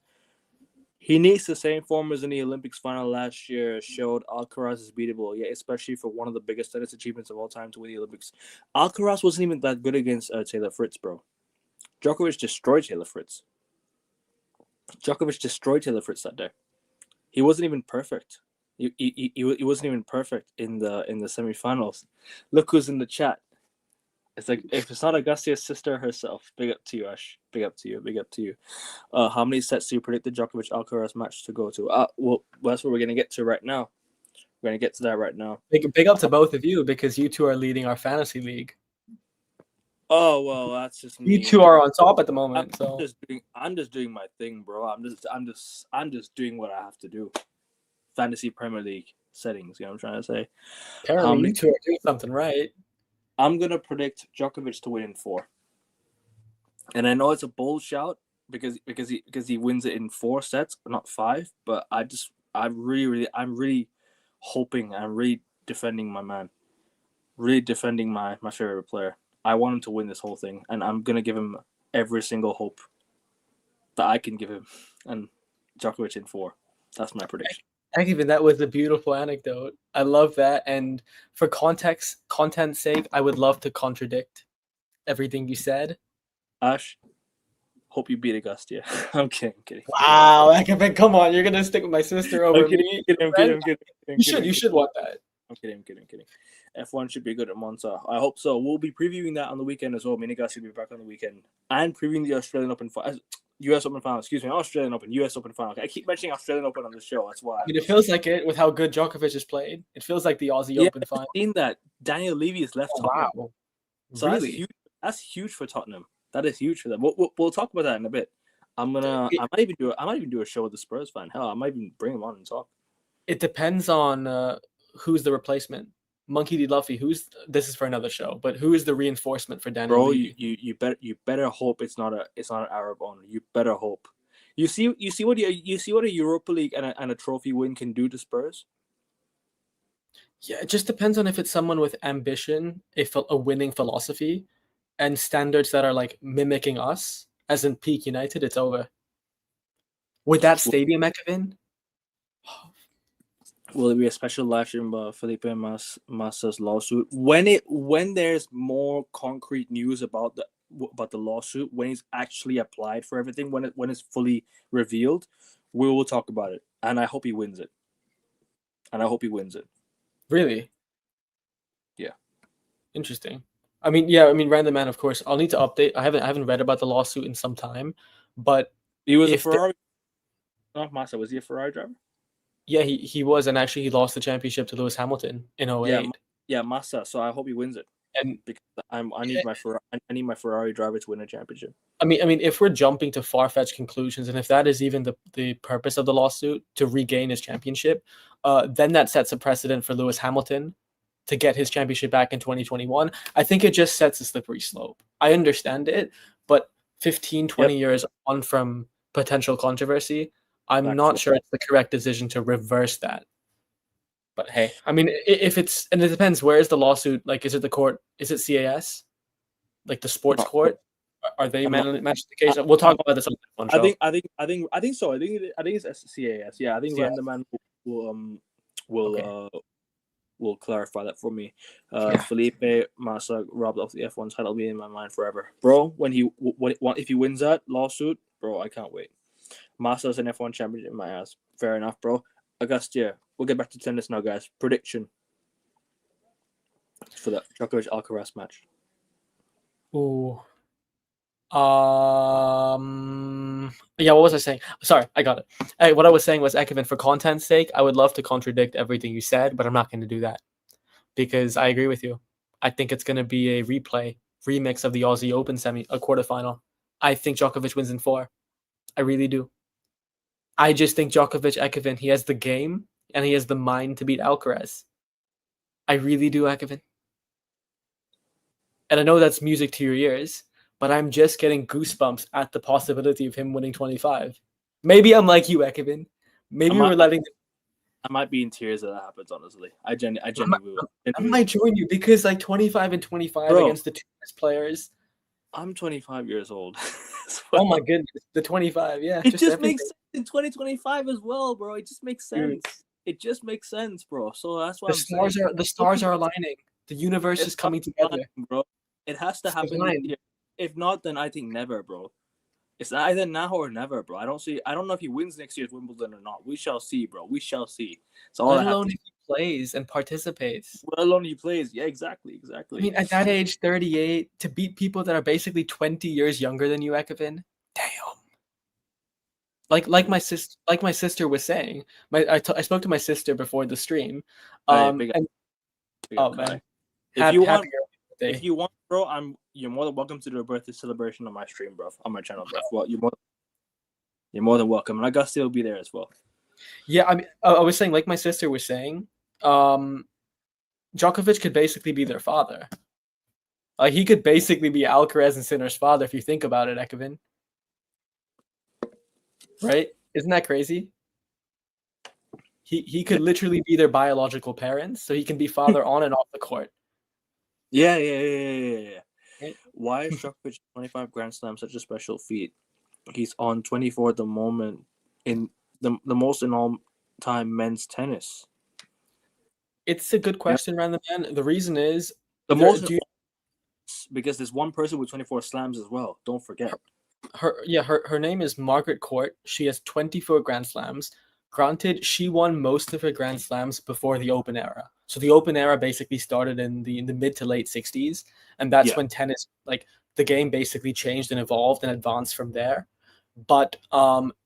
A: He needs the same form as in the Olympics final last year. Showed Alcaraz is beatable, yeah, especially for one of the biggest tennis achievements of all time to win the Olympics. Alcaraz wasn't even that good against Taylor Fritz, bro. Djokovic destroyed Taylor Fritz. Djokovic destroyed Taylor Fritz that day. He wasn't even perfect. He wasn't even perfect in the semifinals. Look who's in the chat. It's like, if it's not Augustia's sister herself, big up to you, Ash. Big up to you. Big up to you. How many sets do you predict the Djokovic-Alcaraz match to go to? Well, that's what we're going to get to right now. We're going to get to that right now.
B: Big up to both of you, because you two are leading our fantasy league.
A: Oh, well, that's just me.
B: You two are on top at the moment.
A: I'm just doing my thing, bro. I'm just doing what I have to do. Fantasy Premier League settings, you know what I'm trying to say?
B: Apparently, you two are doing something right.
A: I'm going to predict Djokovic to win in 4. And I know it's a bold shout because he wins it in 4 sets, not 5, but I'm really hoping, I'm really defending my man. Really defending my favorite player. I want him to win this whole thing, and I'm going to give him every single hope that I can give him, and Djokovic in 4. That's my prediction.
B: Even that was a beautiful anecdote. I love that. And for content's sake, I would love to contradict everything you said.
A: Ash, hope you beat Augustia. I'm kidding.
B: Wow, Ekevin, come on. You're going to stick with my sister over me.
A: I'm kidding.
B: You should want that.
A: I'm kidding. F1 should be good at Monza. I hope so. We'll be previewing that on the weekend as well. Me and Augustia will be back on the weekend. And previewing the Australian Open. U.S. Open final. Excuse me, Australian Open. U.S. Open final. I keep mentioning Australian Open on the show. That's why.
B: I mean, it feels like it with how good Djokovic has played. It feels like the Aussie Open final.
A: I've seen that Daniel Levy has left Tottenham.
B: Wow.
A: So
B: really?
A: That's huge for Tottenham. That is huge for them. We'll talk about that in a bit. I might even do a show with the Spurs fan. Hell, I might even bring him on and talk.
B: It depends on who's the replacement. Monkey D. Luffy. This is for another show, but who is the reinforcement for Daniel Levy?
A: You better hope it's not an Arab owner. You better hope. You see what a Europa League and a trophy win can do to Spurs.
B: Yeah, it just depends on if it's someone with ambition, a winning philosophy, and standards that are like mimicking us, as in peak United. It's over. With that stadium, Ekevin.
A: Will it be a special live stream about Felipe Massa's lawsuit when there's more concrete news about the lawsuit, when it's actually applied for everything, when it's fully revealed, we will talk about it, and I hope he wins it.
B: Really?
A: Yeah.
B: Interesting. I mean, Random Man, of course. I'll need to update. I haven't read about the lawsuit in some time, but
A: he was a Ferrari. Not Massa. Was he a Ferrari driver?
B: Yeah, he was, and actually he lost the championship to Lewis Hamilton in 08.
A: Yeah, Massa. So I hope he wins it. And because I need my Ferrari driver to win a championship.
B: I mean, if we're jumping to far-fetched conclusions, and if that is even the purpose of the lawsuit, to regain his championship, then that sets a precedent for Lewis Hamilton to get his championship back in 2021. I think it just sets a slippery slope. I understand it, but 15, 20 years on from potential controversy, I'm not sure it's the correct decision to reverse that. But hey, I mean, if it's, and it depends, where is the lawsuit? Like, is it the court? Is it CAS? Like the sports court? Are they managing the case? We'll talk about this on one show.
A: I think so. I think it's CAS. Yeah, I think Random Man will clarify that for me. Felipe Massa robbed off the F1 title, be in my mind forever, bro. If he wins that lawsuit, bro, I can't wait. Massa's an F1 champion in my ass. Fair enough, bro. Augustia, we'll get back to tennis now, guys. Prediction for the Djokovic Alcaraz match.
B: Ooh. Yeah, what was I saying? Sorry, I got it. Hey, what I was saying was, Ekevin, for content's sake, I would love to contradict everything you said, but I'm not going to do that because I agree with you. I think it's going to be a remix of the Aussie Open quarterfinal. I think Djokovic wins in 4. I really do. I just think Djokovic, Ekevin, he has the game and he has the mind to beat Alcaraz. I really do, Ekevin. And I know that's music to your ears, but I'm just getting goosebumps at the possibility of him winning 25. Maybe I'm like you, Ekevin. Maybe we're letting...
A: I might be in tears if that happens, honestly. I genuinely will.
B: I might join you because like 25 and 25 against the two best players.
A: I'm 25 years old.
B: Oh my goodness, the 25, yeah.
A: It just makes sense in 2025 as well, bro. It just makes sense. It just makes sense, bro. So that's why
B: the stars are aligning. The universe is coming together,
A: bro. It has to happen this year. If not, then I think never, bro. It's either now or never, bro. I don't know if he wins next year's Wimbledon or not. We shall see, bro. We shall see. So
B: let alone if he plays and participates.
A: Let alone he plays. Yeah, exactly.
B: I mean, at that age, 38, to beat people that are basically 20 years younger than you, Ekevin, damn. Like my sister was saying. I spoke to my sister before the stream. Man.
A: If you want, bro, you're more than welcome to do a birthday celebration on my stream, bro, on my channel, bro. Well, you're more than welcome, and Augusta will be there as well.
B: Yeah, I mean, I was saying, like my sister was saying, Djokovic could basically be their father. Like he could basically be Alcaraz and Sinner's father if you think about it, Ekevin. Right? Isn't that crazy? He could literally be their biological parents, so he can be father on and off the court.
A: Yeah. Right? Why is Djokovic 25 Grand Slam such a special feat? He's on 24 at the moment in the most in all time men's tennis.
B: It's a good question, Random Man. The reason is
A: because there's one person with 24 slams as well. Don't forget.
B: Her name is Margaret Court. She has 24 Grand Slams. Granted, she won most of her Grand Slams before the Open era. So the Open era basically started in the mid to late 60s, and that's when tennis, like the game, basically changed and evolved and advanced from there. but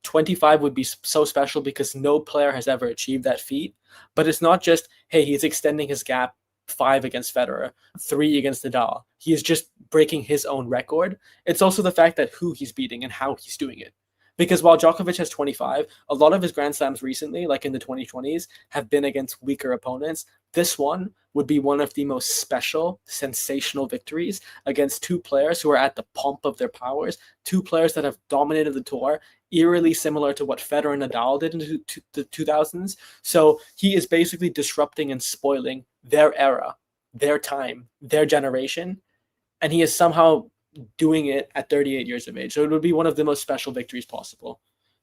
B: 25 would be so special because no player has ever achieved that feat. But it's not just, hey, he's extending his gap 5 against Federer, 3 against Nadal. He is just breaking his own record. It's also the fact that who he's beating and how he's doing it. Because while Djokovic has 25, a lot of his Grand Slams recently, like in the 2020s, have been against weaker opponents. This one would be one of the most special, sensational victories against two players who are at the pomp of their powers, two players that have dominated the tour, eerily similar to what Federer and Nadal did in the 2000s. So he is basically disrupting and spoiling their era, their time, their generation, and he is somehow doing it at 38 years of age. So it would be one of the most special victories possible.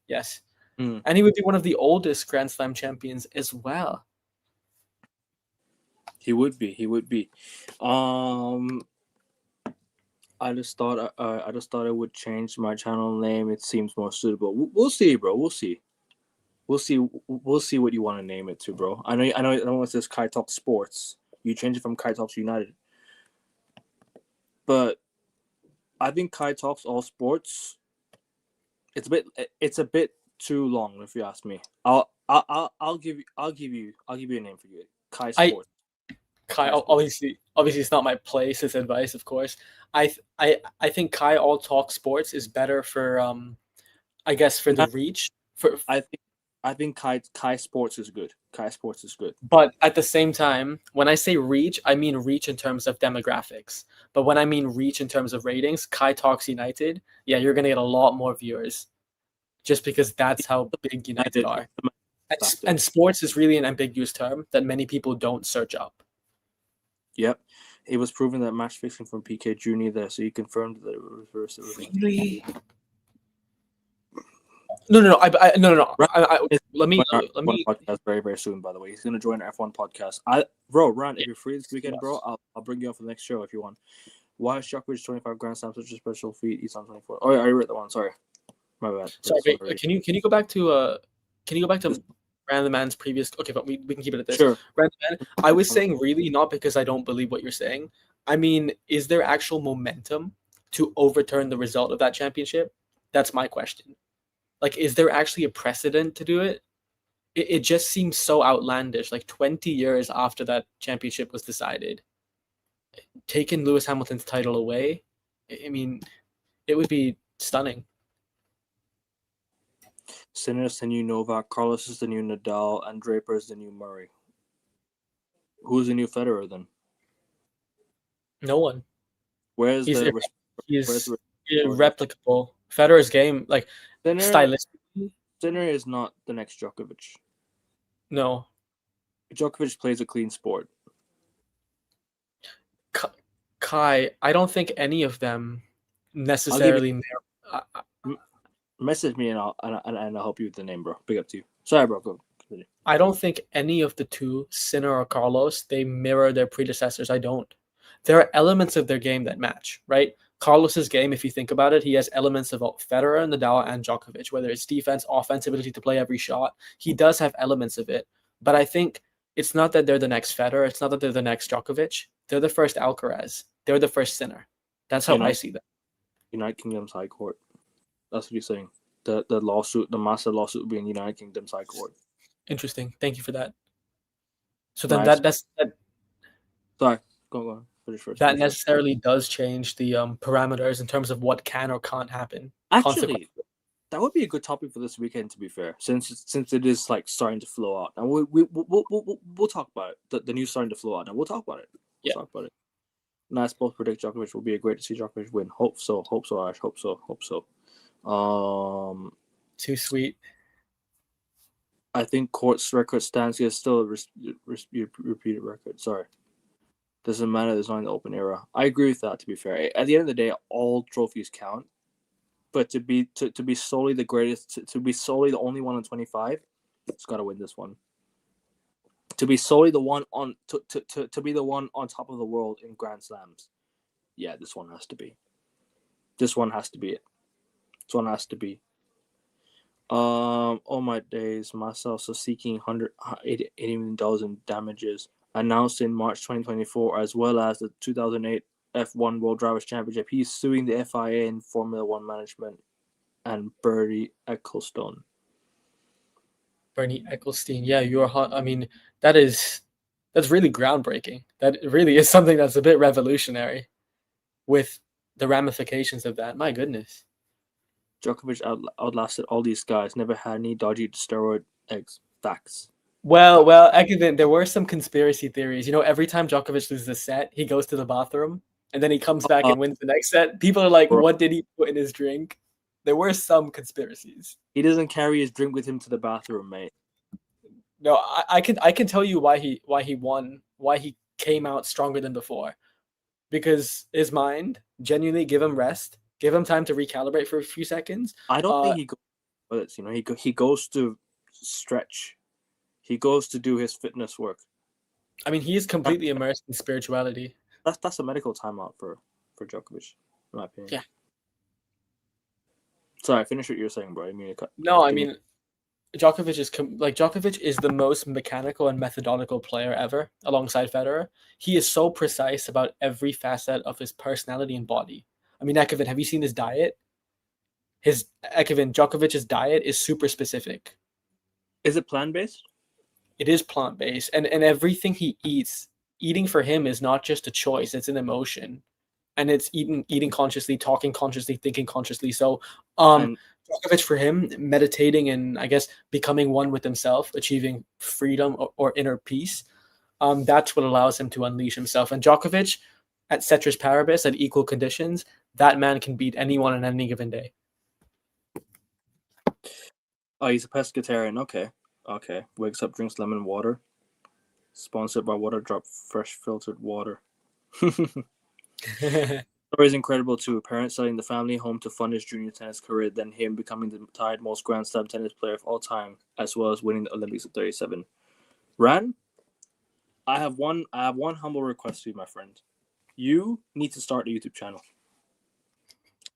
B: Yes. And he would be one of the oldest Grand Slam champions as well.
A: He would be. I just thought I would change my channel name. It seems more suitable. We'll see, bro. We'll see what you want to name it to, bro. I know it says Kai Talk Sports. You change it from Kai Talks United. But I think Kai Talks All Sports. It's a bit too long, if you ask me. I'll give you a name for you. Kai Sports.
B: Kai, obviously it's not my place. It's advice, of course. I think Kai All Talk Sports is better for I guess for the reach.
A: I think Kai Sports is good. Kai Sports is good.
B: But at the same time, when I say reach, I mean reach in terms of demographics. But when I mean reach in terms of ratings, Kai Talks United, yeah, you're gonna get a lot more viewers, just because that's how big United are. And sports is really an ambiguous term that many people don't search up.
A: Yep. It was proven that match fixing from PK Jr. there, so he confirmed that it was reversed.
B: Really? No. Let me
A: podcast very, very soon. By the way, he's gonna join our F1 podcast. Ran, if you're free this weekend, bro, I'll bring you on for the next show if you want. Why is Djokovic 25 Grand Slams such a special feat? He's on 24. Oh, I read that one. Sorry, my bad.
B: Sorry. Can you go back to Ran the Man's previous? Okay, but we can keep it at this.
A: Sure.
B: Ran the Man, I was saying really not because I don't believe what you're saying. I mean, is there actual momentum to overturn the result of that championship? That's my question. Like, is there actually a precedent to do it? It just seems so outlandish. Like 20 years after that championship was decided, taking Lewis Hamilton's title away, I mean, it would be stunning.
A: Sinner's the new Novak, Carlos is the new Nadal, and Draper is the new Murray. Who's the new Federer then?
B: No one.
A: Where's
B: he's
A: the
B: irreplicable. Federer's game, like stylistically,
A: Sinner is not the next Djokovic.
B: No.
A: Djokovic plays a clean sport.
B: Kai, I don't think any of them necessarily.
A: Message me and I'll help you with the name, bro. Big up to you. Sorry, bro. Go.
B: I don't think any of the two, Sinner or Carlos, they mirror their predecessors. I don't. There are elements of their game that match, right? Carlos's game, if you think about it, he has elements of Federer, Nadal, and Djokovic, whether it's defense, offense, ability to play every shot. He does have elements of it. But I think it's not that they're the next Federer. It's not that they're the next Djokovic. They're the first Alcaraz. They're the first Sinner. That's how I see them.
A: United Kingdom's High Court. That's what you're saying. The lawsuit, the massive lawsuit will be in United Kingdom's High Court.
B: Interesting. Thank you for that. So then that's.
A: Sorry, go on.
B: That necessarily does change the parameters in terms of what can or can't happen.
A: Actually, that would be a good topic for this weekend. To be fair, since it is like starting to flow out, and we'll talk about it. The news starting to flow out, and we'll talk about it. Talk about it. And I suppose predict Djokovic will be great to see Djokovic win. Hope so, Ash. Hope so.
B: Too sweet.
A: I think Court's record stands here still repeated record. Sorry. Doesn't matter. There's not in the Open era. I agree with that. To be fair, at the end of the day, all trophies count. But to be solely the greatest, to be solely the only one on 25, it's got to win this one. To be solely the one on to be the one on top of the world in Grand Slams, yeah, this one has to be. This one has to be it. This one has to be. Oh my days, Marcel so seeking $180 million in damages. Announced in March 2024, as well as the 2008 F1 World Drivers' Championship. He's suing the FIA and Formula One management and Bernie Ecclestone.
B: Bernie Ecclestone. Yeah, you're hot. I mean, that's really groundbreaking. That really is something that's a bit revolutionary with the ramifications of that. My goodness.
A: Djokovic outlasted all these guys. Never had any dodgy steroid facts.
B: Well, Ekevin, there were some conspiracy theories. You know, every time Djokovic loses a set, he goes to the bathroom and then he comes back and wins the next set. People are like, what did he put in his drink? There were some conspiracies.
A: He doesn't carry his drink with him to the bathroom, mate.
B: No, I can tell you why he won, why he came out stronger than before. Because his mind genuinely give him rest, give him time to recalibrate for a few seconds.
A: I don't think he goes. You know, he goes to stretch. He goes to do his fitness work.
B: I mean, he is completely immersed in spirituality.
A: That's a medical timeout for Djokovic, in my opinion.
B: Yeah.
A: Sorry, finish what you were saying, bro. I mean,
B: Djokovic is the most mechanical and methodological player ever, alongside Federer. He is so precise about every facet of his personality and body. I mean, Ekevin, have you seen his diet? Djokovic's diet is super specific.
A: Is it plant-based?
B: It is plant-based, and everything he eating for him is not just a choice; it's an emotion, and it's eating consciously, talking consciously, thinking consciously. So, Djokovic for him, meditating and I guess becoming one with himself, achieving freedom or inner peace, that's what allows him to unleash himself. And Djokovic, at ceteris paribus, at equal conditions, that man can beat anyone on any given day.
A: Oh, he's a pescatarian. Okay. Wakes up, drinks lemon water. Sponsored by Water Drop Fresh Filtered Water. Story is incredible too. A parent selling the family home to fund his junior tennis career, then him becoming the tied most Grand Slam tennis player of all time, as well as winning the Olympics at 37. Ran, I have one humble request to you, my friend. You need to start a YouTube channel.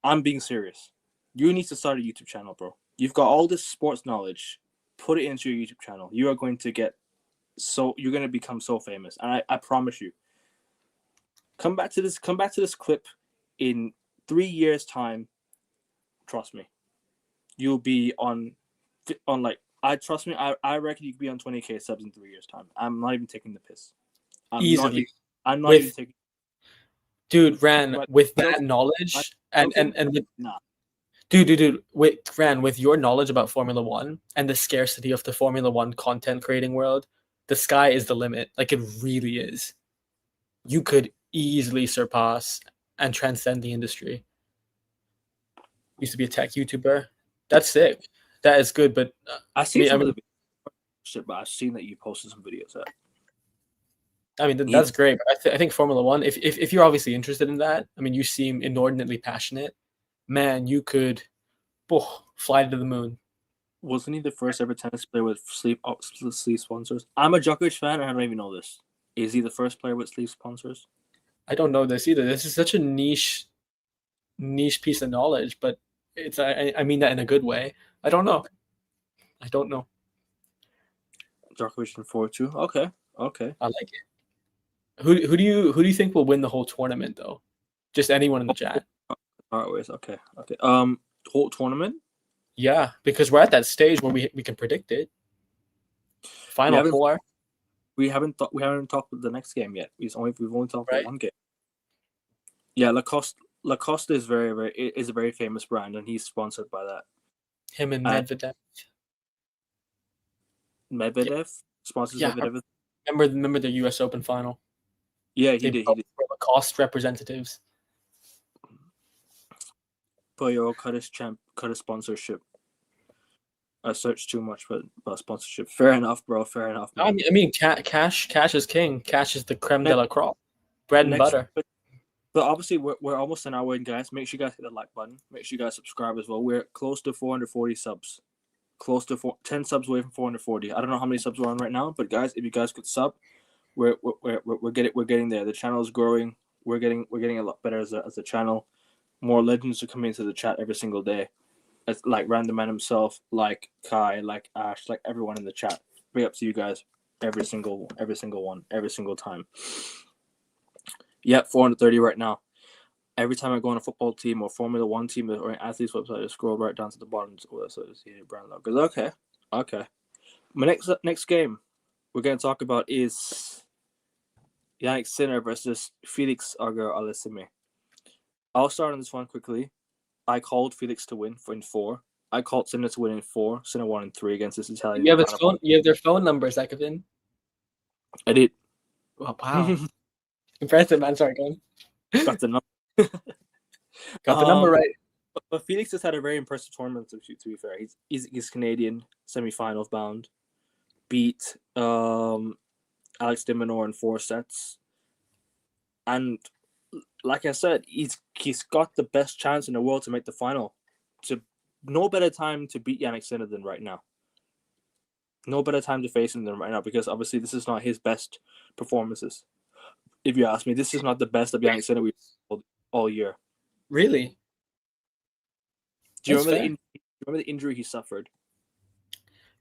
A: I'm being serious. You need to start a YouTube channel, bro. You've got all this sports knowledge. Put it into your YouTube channel. You are going to you're going to become so famous. And I promise you. Come back to this clip in 3 years' time. Trust me. You'll be on like, I reckon you could be on 20K subs in 3 years' time. I'm not even taking the piss.
B: Easily.
A: I'm not even taking.
B: Dude, Ran, with that knowledge and with Dude, Ran, with your knowledge about Formula One and the scarcity of the Formula One content creating world, the sky is the limit. Like, it really is. You could easily surpass and transcend the industry. Used to be a tech YouTuber. That's sick. That is good, but
A: I've seen the shit, but I've seen that you posted some videos.
B: I mean, that's great. But I think Formula One, if you're obviously interested in that, I mean, you seem inordinately passionate. Man, you could fly to the moon.
A: Wasn't he the first ever tennis player with sleeve sponsors? I'm a Djokovic fan, and I don't even know this. Is he the first player with sleeve sponsors?
B: I don't know this either. This is such a niche piece of knowledge, but it's I mean that in a good way. I don't know.
A: Djokovic in 4-2. Okay.
B: I like it. Who do you think will win the whole tournament though? Just anyone in the chat.
A: Alright, okay. Whole tournament?
B: Yeah, because we're at that stage where we can predict it. Final four.
A: We haven't talked about the next game yet. We've only talked about one game. Yeah, Lacoste is is a very famous brand, and he's sponsored by that.
B: Him and Medvedev.
A: Sponsors Medvedev.
B: Remember the U.S. Open final?
A: Yeah, he did.
B: Lacoste representatives.
A: Boyo cut his sponsorship. I searched too much about sponsorship. Fair enough, bro. Fair enough. Man.
B: I mean, cash is king. Cash is the creme de la crop. Bread and butter.
A: But obviously, we're almost an hour in, guys. Make sure you guys hit the like button. Make sure you guys subscribe as well. We're close to 440 subs. Close to 10 subs away from 440. I don't know how many subs we're on right now, but guys, if you guys could sub, we're getting there. The channel is growing. We're getting a lot better as a channel. More legends are coming into the chat every single day. It's like Random Man himself, like Kai, like Ash, like everyone in the chat. Big up to you guys. Every single one, every single time. Yep, 430 right now. every time I go on a football team or Formula One team or an athlete's website, I scroll right down to the bottom. So to see the brand logos. Okay. My next game we're going to talk about is Jannik Sinner versus Felix Auger-Aliassime. I'll start on this one quickly. I called Felix to win in 4. I called Sinner to win in 4. Sinner won in 3 against this Italian.
B: You have his phone. You have their phone numbers, Ekavin.
A: I did.
B: Oh, wow. Impressive, man. Sorry, go on.
A: Got the number.
B: Got the number right.
A: But Felix has had a very impressive tournament, to be fair. He's Canadian, semi-finals bound. Beat Alex de Minaur in 4 sets. And like I said, he's got the best chance in the world to make the final. No better time to beat Jannik Sinner than right now. No better time to face him than right now, because obviously this is not his best performances. If you ask me, this is not the best of Jannik Sinner we've all year.
B: Really?
A: Do you remember the injury he suffered?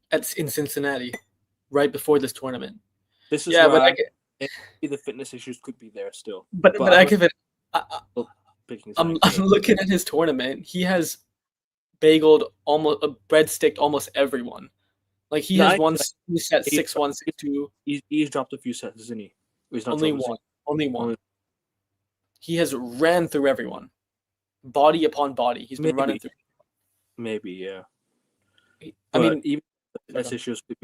B: That's in Cincinnati, right before this tournament.
A: This is where the fitness issues could be there still.
B: But I give it. I'm looking at his tournament. He has bageled breadsticked almost everyone. Like he has won set 6-1, 6-2.
A: He's dropped a few sets, isn't he?
B: Only one. He has ran through everyone, body upon body. He's been running through.
A: Maybe, yeah.
B: I mean,
A: even fitness issues could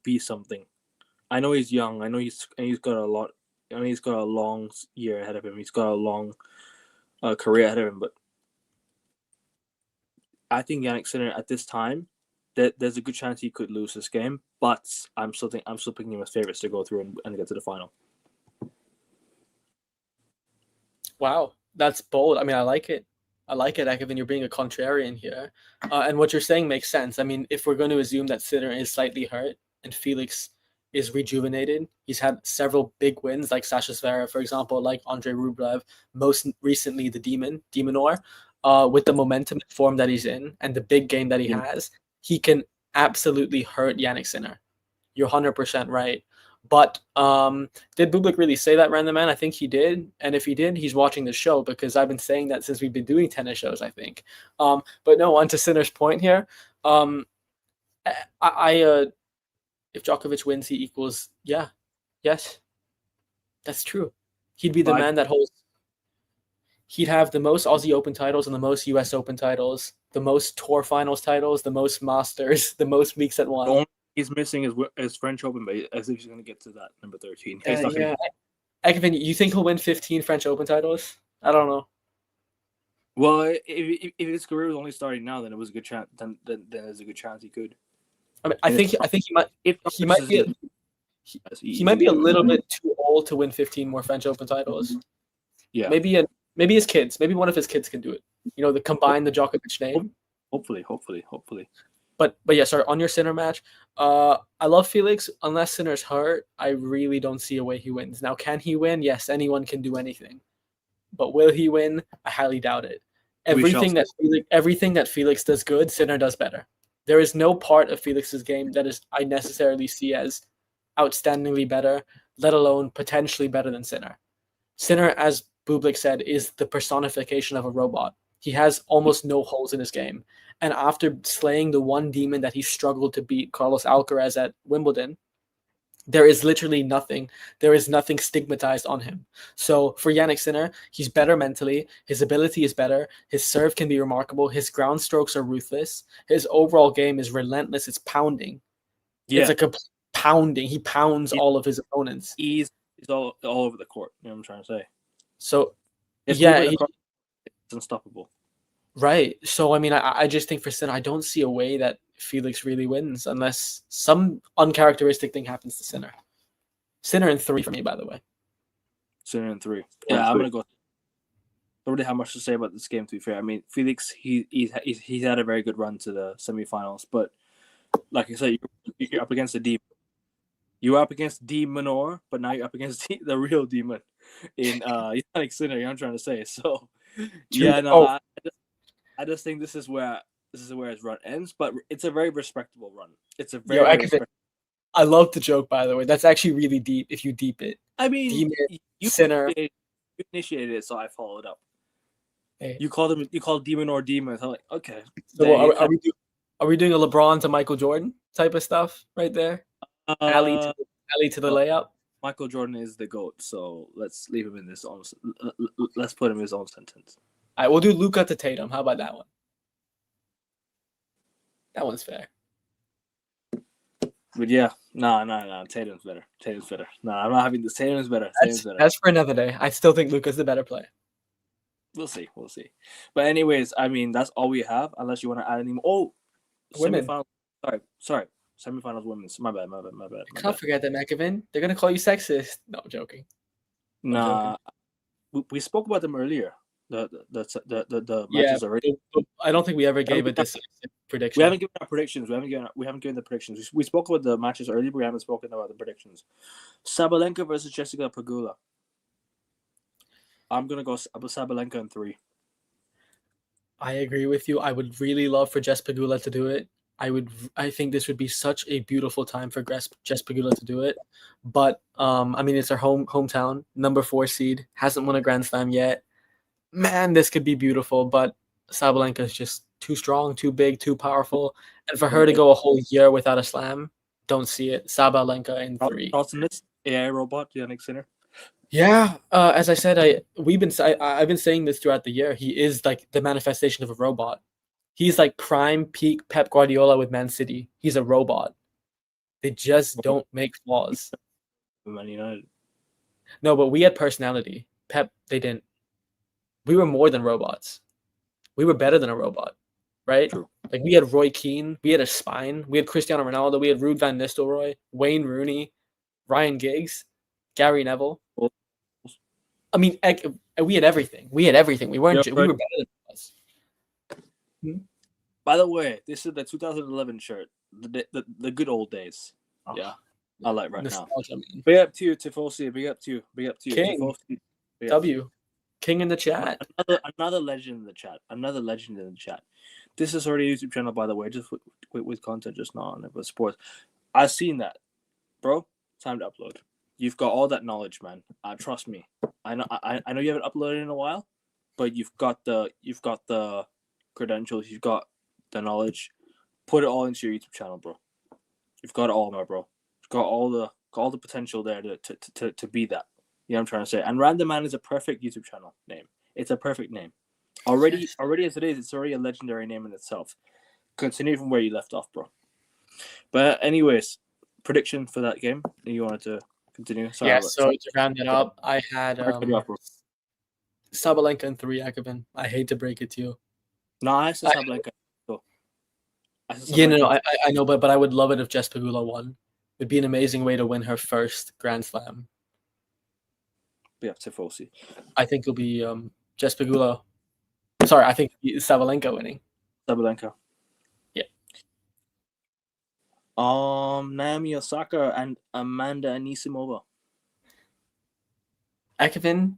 A: be something. I know he's young. I know he's got a lot. I mean, he's got a long year ahead of him. He's got a long career ahead of him. But I think Jannik Sinner at this time, there's a good chance he could lose this game. But I'm still picking him as favorites to go through and get to the final.
B: Wow, that's bold. I mean, I like it. Ekavin. You're being a contrarian here, and what you're saying makes sense. I mean, if we're going to assume that Sinner is slightly hurt and Felix is rejuvenated, he's had several big wins, like Sasha Zverev, for example, like Andrei Rublev, most recently the de Minaur. With the momentum form that he's in and the big game that he has, he can absolutely hurt Jannik Sinner. You're 100% right. But did Bublik really say that, Random Man? I think he did. And if he did, he's watching the show, because I've been saying that since we've been doing tennis shows, I think. But no, on to Sinner's point here. If Djokovic wins, he equals, yes, that's true. He'd be the man that holds. He'd have the most Aussie Open titles and the most US Open titles, the most Tour Finals titles, the most Masters, the most weeks at one.
A: He's missing his French Open, but as if he's going to get to that number 13.
B: Ekavin, you think he'll win 15 French Open titles? I don't know.
A: Well, if his career was only starting now, then it was a good chance. Then there's a good chance he could.
B: I mean, I think he might. He might be a little bit too old to win 15 more French Open titles.
A: Yeah.
B: Maybe his kids. Maybe one of his kids can do it. Combine the Djokovic name.
A: Hopefully.
B: But yeah, sorry, on your Sinner match, I love Felix. Unless Sinner's hurt, I really don't see a way he wins. Now, can he win? Yes, anyone can do anything. But will he win? I highly doubt it. Everything that Felix does good, Sinner does better. There is no part of Felix's game that I necessarily see as outstandingly better, let alone potentially better than Sinner. Sinner, as Bublik said, is the personification of a robot. He has almost no holes in his game. And after slaying the one demon that he struggled to beat, Carlos Alcaraz at Wimbledon, there is literally nothing. There is nothing stigmatized on him. So for Jannik Sinner, he's better mentally. His ability is better. His serve can be remarkable. His ground strokes are ruthless. His overall game is relentless. It's pounding. Yeah. It's like a pounding. He pounds all of his opponents.
A: He's all over the court. You know what I'm trying to say?
B: So,
A: it's unstoppable.
B: Right. So, I mean, I just think for Sinner, I don't see a way that Felix really wins unless some uncharacteristic thing happens to Sinner. Sinner in 3 for me, by the way.
A: Sinner in 3. Yeah, I'm going to go. I don't really have much to say about this game, to be fair. I mean, Felix, he's had a very good run to the semifinals, but like I said, you're up against a demon. You're up against de Minaur, but now you're up against the real demon in Jannik Sinner. You know what I'm trying to say? So, yeah, no, I just think this is where his run ends, but it's a very respectable run. It's a very
B: I love the joke, by the way. That's actually really deep if you deep it.
A: I mean,
B: Sinner.
A: initiated it, so I followed up.
B: Hey.
A: You called Demon or Demons. I'm like, okay.
B: So are we doing a LeBron to Michael Jordan type of stuff right there? Alley to the layup.
A: Michael Jordan is the GOAT, so let's leave him in his own. Let's put him in his own sentence.
B: All right, we'll do Luka to Tatum. How about that one? That one's fair.
A: But yeah, no. Tatum's better. No, I'm not having this. Tatum's better.
B: That's for another day. I still think Luka's the better player.
A: We'll see. But anyways, I mean, that's all we have. Unless you want to add any more. Oh,
B: women.
A: Semifinals. Sorry. Semifinals women's. My bad.
B: Can't forget that, McEvan. They're gonna call you sexist. No, I'm joking.
A: Nah, we spoke about them earlier. The matches already.
B: I don't think we ever gave a decisive prediction.
A: We haven't given our predictions. We haven't given the predictions. We spoke about the matches earlier, but we haven't spoken about the predictions. Sabalenka versus Jessica Pegula. I'm gonna go Sabalenka in 3.
B: I agree with you. I would really love for Jess Pegula to do it. I think this would be such a beautiful time for Jess Pegula to do it. But I mean, it's her hometown, number 4 seed, hasn't won a Grand Slam yet. Man, this could be beautiful, but Sabalenka is just too strong, too big, too powerful. And for her to go a whole year without a slam, don't see it. Sabalenka in 3.
A: Awesome. This AI robot, Jannik Sinner.
B: Yeah, as I said, I've been saying this throughout the year. He is like the manifestation of a robot. He's like prime peak Pep Guardiola with Man City. He's a robot. They just don't make flaws.
A: Man United.
B: No, but we had personality. Pep, they didn't. We were more than robots. We were better than a robot, right?
A: True.
B: Like we had Roy Keane, we had a spine, we had Cristiano Ronaldo, we had Ruud van Nistelrooy, Wayne Rooney, Ryan Giggs, Gary Neville. I mean, we had everything. We weren't. We were better than us.
A: By the way, this is the 2011 shirt. The good old days. Oh. Yeah, I like right now. Man. Big up to you, Tifosi. Big up to you.
B: King.
A: Tifosi.
B: W. King in the chat.
A: Another legend in the chat. This is already a YouTube channel, by the way, just with content, just not on it, but sports. I've seen that, bro. Time to upload. You've got all that knowledge, man. Trust me. I know you haven't uploaded in a while, but you've got the credentials. You've got the knowledge. Put it all into your YouTube channel, bro. You've got it all, my bro. You've got all the potential there to be that. You know what I'm trying to say? And Random Man is a perfect YouTube channel name. It's a perfect name. Already as it is, it's already a legendary name in itself. Continue from where you left off, bro. But anyways, prediction for that game. You wanted to continue?
B: Sorry, so to round it up, I had Sabalenka in 3, Akavin. I hate to break it to you.
A: No, I said Sabalenka.
B: I know, but I would love it if Jess Pegula won. It'd be an amazing way to win her first Grand Slam.
A: Yeah, Tifosi.
B: I think it'll be Jess Pegula. Sorry, I think Sabalenka winning.
A: Sabalenka.
B: Yeah.
A: Naomi Osaka and Amanda Anisimova.
B: Akavin,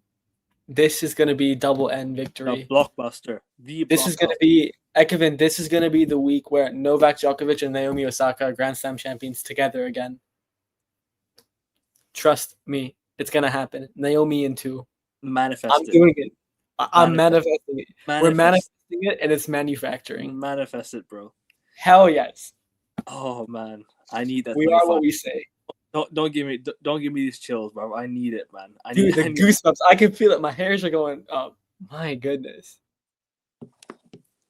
B: this is going to be double N victory.
A: The blockbuster.
B: This is going to be Ekevin. This is going to be the week where Novak Djokovic and Naomi Osaka are Grand Slam champions together again. Trust me, it's going to happen. Naomi in 2.
A: Manifest
B: I'm doing it. I'm manifesting it. We're manifesting it, and it's manufacturing.
A: Manifest it, bro.
B: Hell yes.
A: Oh man, I need that.
B: We are what we say.
A: Don't give me these chills, bro. I need it, man.
B: Dude, the goosebumps. I can feel it. My hairs are going. Oh my goodness.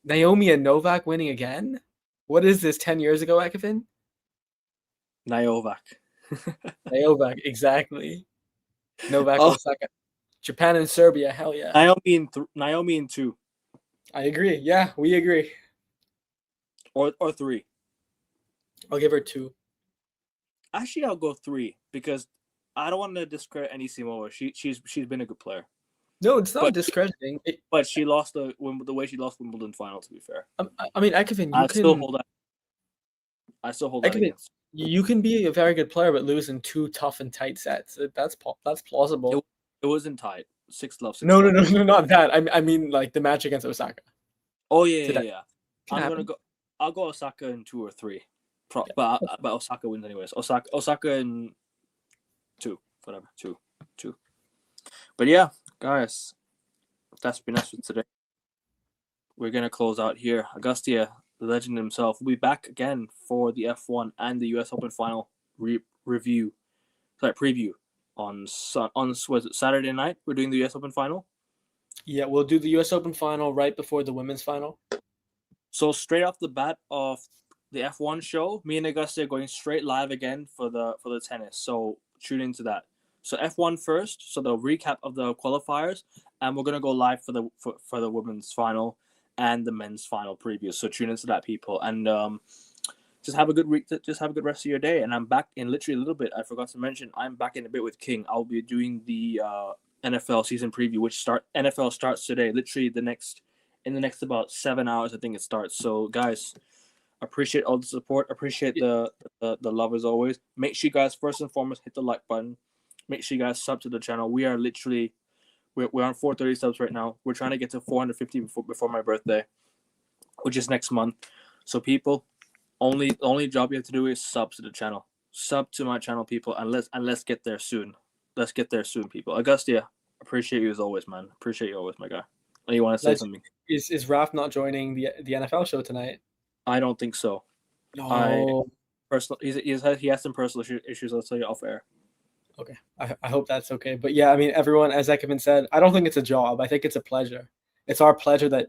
B: Naomi and Novak winning again? What is this? 10 years ago, Akavin?
A: Novak,
B: exactly. Novak Osaka. Japan and Serbia. Hell yeah.
A: Naomi in 2.
B: I agree. Yeah, we agree.
A: Or 3.
B: I'll give her 2.
A: Actually, I'll go 3 because I don't want to discredit Anisimova. She's been a good player.
B: No, it's not discrediting.
A: But she lost the way she lost Wimbledon final. To be fair,
B: I mean, Akavin,
A: I still hold that against.
B: You can be a very good player, but lose in 2 tough and tight sets. That's plausible.
A: It wasn't tight. 6-love.
B: No, not that. I mean, like the match against Osaka.
A: Oh yeah. I'll go Osaka in 2 or 3. But Osaka wins anyways. Osaka in 2, whatever, 2. But yeah, guys, that's been us for today. We're gonna close out here. Agustia, the legend himself, will be back again for the F1 and the US Open final preview on was it Saturday night. We're doing the US Open final.
B: Yeah, we'll do the US Open final right before the women's final.
A: So straight off the bat of the F1 show, me and Augusta are going straight live again for the tennis. So tune into that. So F1 first, so the recap of the qualifiers, and we're gonna go live for the women's final and the men's final preview. So tune into that, people, and just have a good week. Just have a good rest of your day. And I'm back in literally a little bit. I forgot to mention I'm back in a bit with King. I'll be doing the NFL season preview, which NFL starts today. Literally in the next about 7 hours, I think it starts. So guys, appreciate all the support. Appreciate the love as always. Make sure you guys first and foremost hit the like button. Make sure you guys sub to the channel. We are literally we're on 430 subs right now. We're trying to get to 450 before my birthday, which is next month. So people, only job you have to do is sub to the channel. Sub to my channel, people, and let's get there soon. Let's get there soon, people. Augustia, appreciate you as always, man. Appreciate you always, my guy. Oh, you want to say something?
B: Is Raf not joining the NFL show tonight?
A: I don't think so.
B: No.
A: He has some personal issues. I'll tell you off air.
B: Okay, I hope that's okay. But yeah, I mean, everyone, as Ekman said, I don't think it's a job. I think it's a pleasure. It's our pleasure that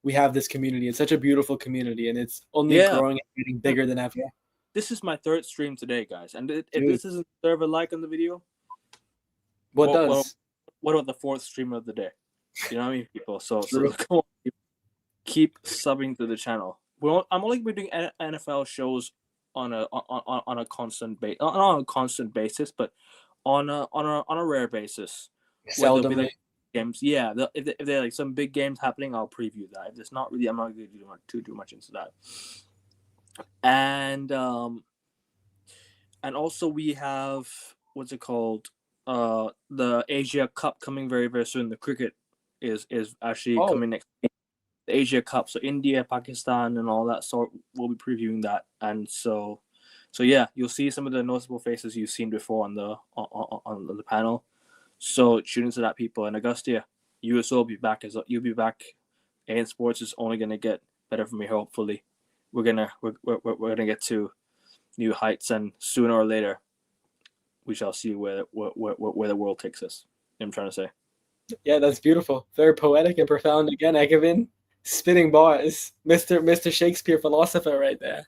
B: we have this community. It's such a beautiful community, and it's only growing and getting bigger than ever.
A: This is my third stream today, guys, and if this doesn't deserve a like on the video,
B: what does?
A: What about the fourth stream of the day? You know what I mean, people? So come on, keep subbing to the channel. I'm only going to be doing NFL shows on a constant basis, but on a rare basis.
B: Seldomly.
A: Like games, yeah. If they're like some big games happening, I'll preview that. If it's not really, I'm not going to do much into that. And also we have what's it called? The Asia Cup coming very, very soon. The cricket is actually coming next week. The Asia Cup, so India, Pakistan, and all that sort. We'll be previewing that, and so yeah, you'll see some of the noticeable faces you've seen before on the panel. So tune into that, people. And Augustia, USO will be back you'll be back. AN Sports is only gonna get better from here. Hopefully, we're gonna get to new heights, and sooner or later, we shall see where the world takes us. You know what I'm trying to say.
B: Yeah, that's beautiful. Very poetic and profound again, Ekman. Spitting bars. Mr. Shakespeare philosopher right there.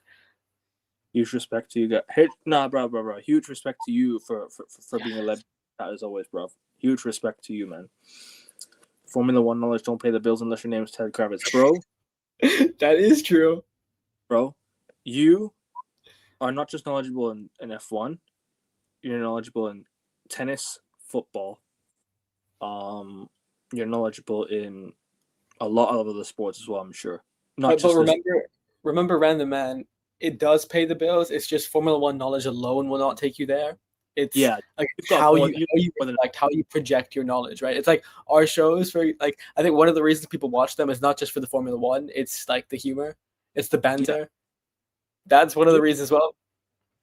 A: Huge respect to you guys. Hey, nah, bro. Huge respect to you for being a legend, as always, bro. Huge respect to you, man. Formula One knowledge don't pay the bills unless your name is Ted Kravitz, bro.
B: That is true.
A: Bro, you are not just knowledgeable in F1. You're knowledgeable in tennis, football. You're knowledgeable in a lot of other sports as well, I'm sure.
B: But remember, random man, it does pay the bills. It's just Formula One knowledge alone will not take you there. It's like how you project your knowledge, right? It's like our shows for like I think one of the reasons people watch them is not just for the Formula One. It's like the humor, it's the banter. Yeah. That's one of the reasons. Well,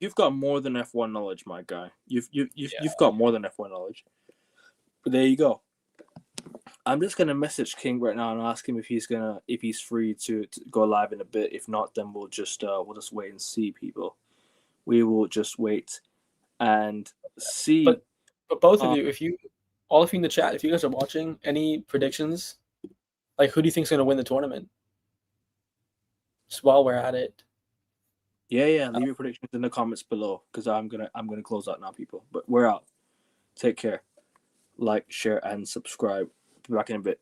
A: you've got more than F1 knowledge, my guy. You've got more than F1 knowledge. But there you go. I'm just gonna message King right now and ask him if he's free to go live in a bit. If not, then we'll just wait and see, people. We will just wait and see.
B: But both of you, all of you in the chat, if you guys are watching, any predictions? Like, who do you think is gonna win the tournament? Just while we're at it.
A: Yeah. Leave your predictions in the comments below because I'm gonna close out now, people. But we're out. Take care. Like, share, and subscribe. Be back in a bit.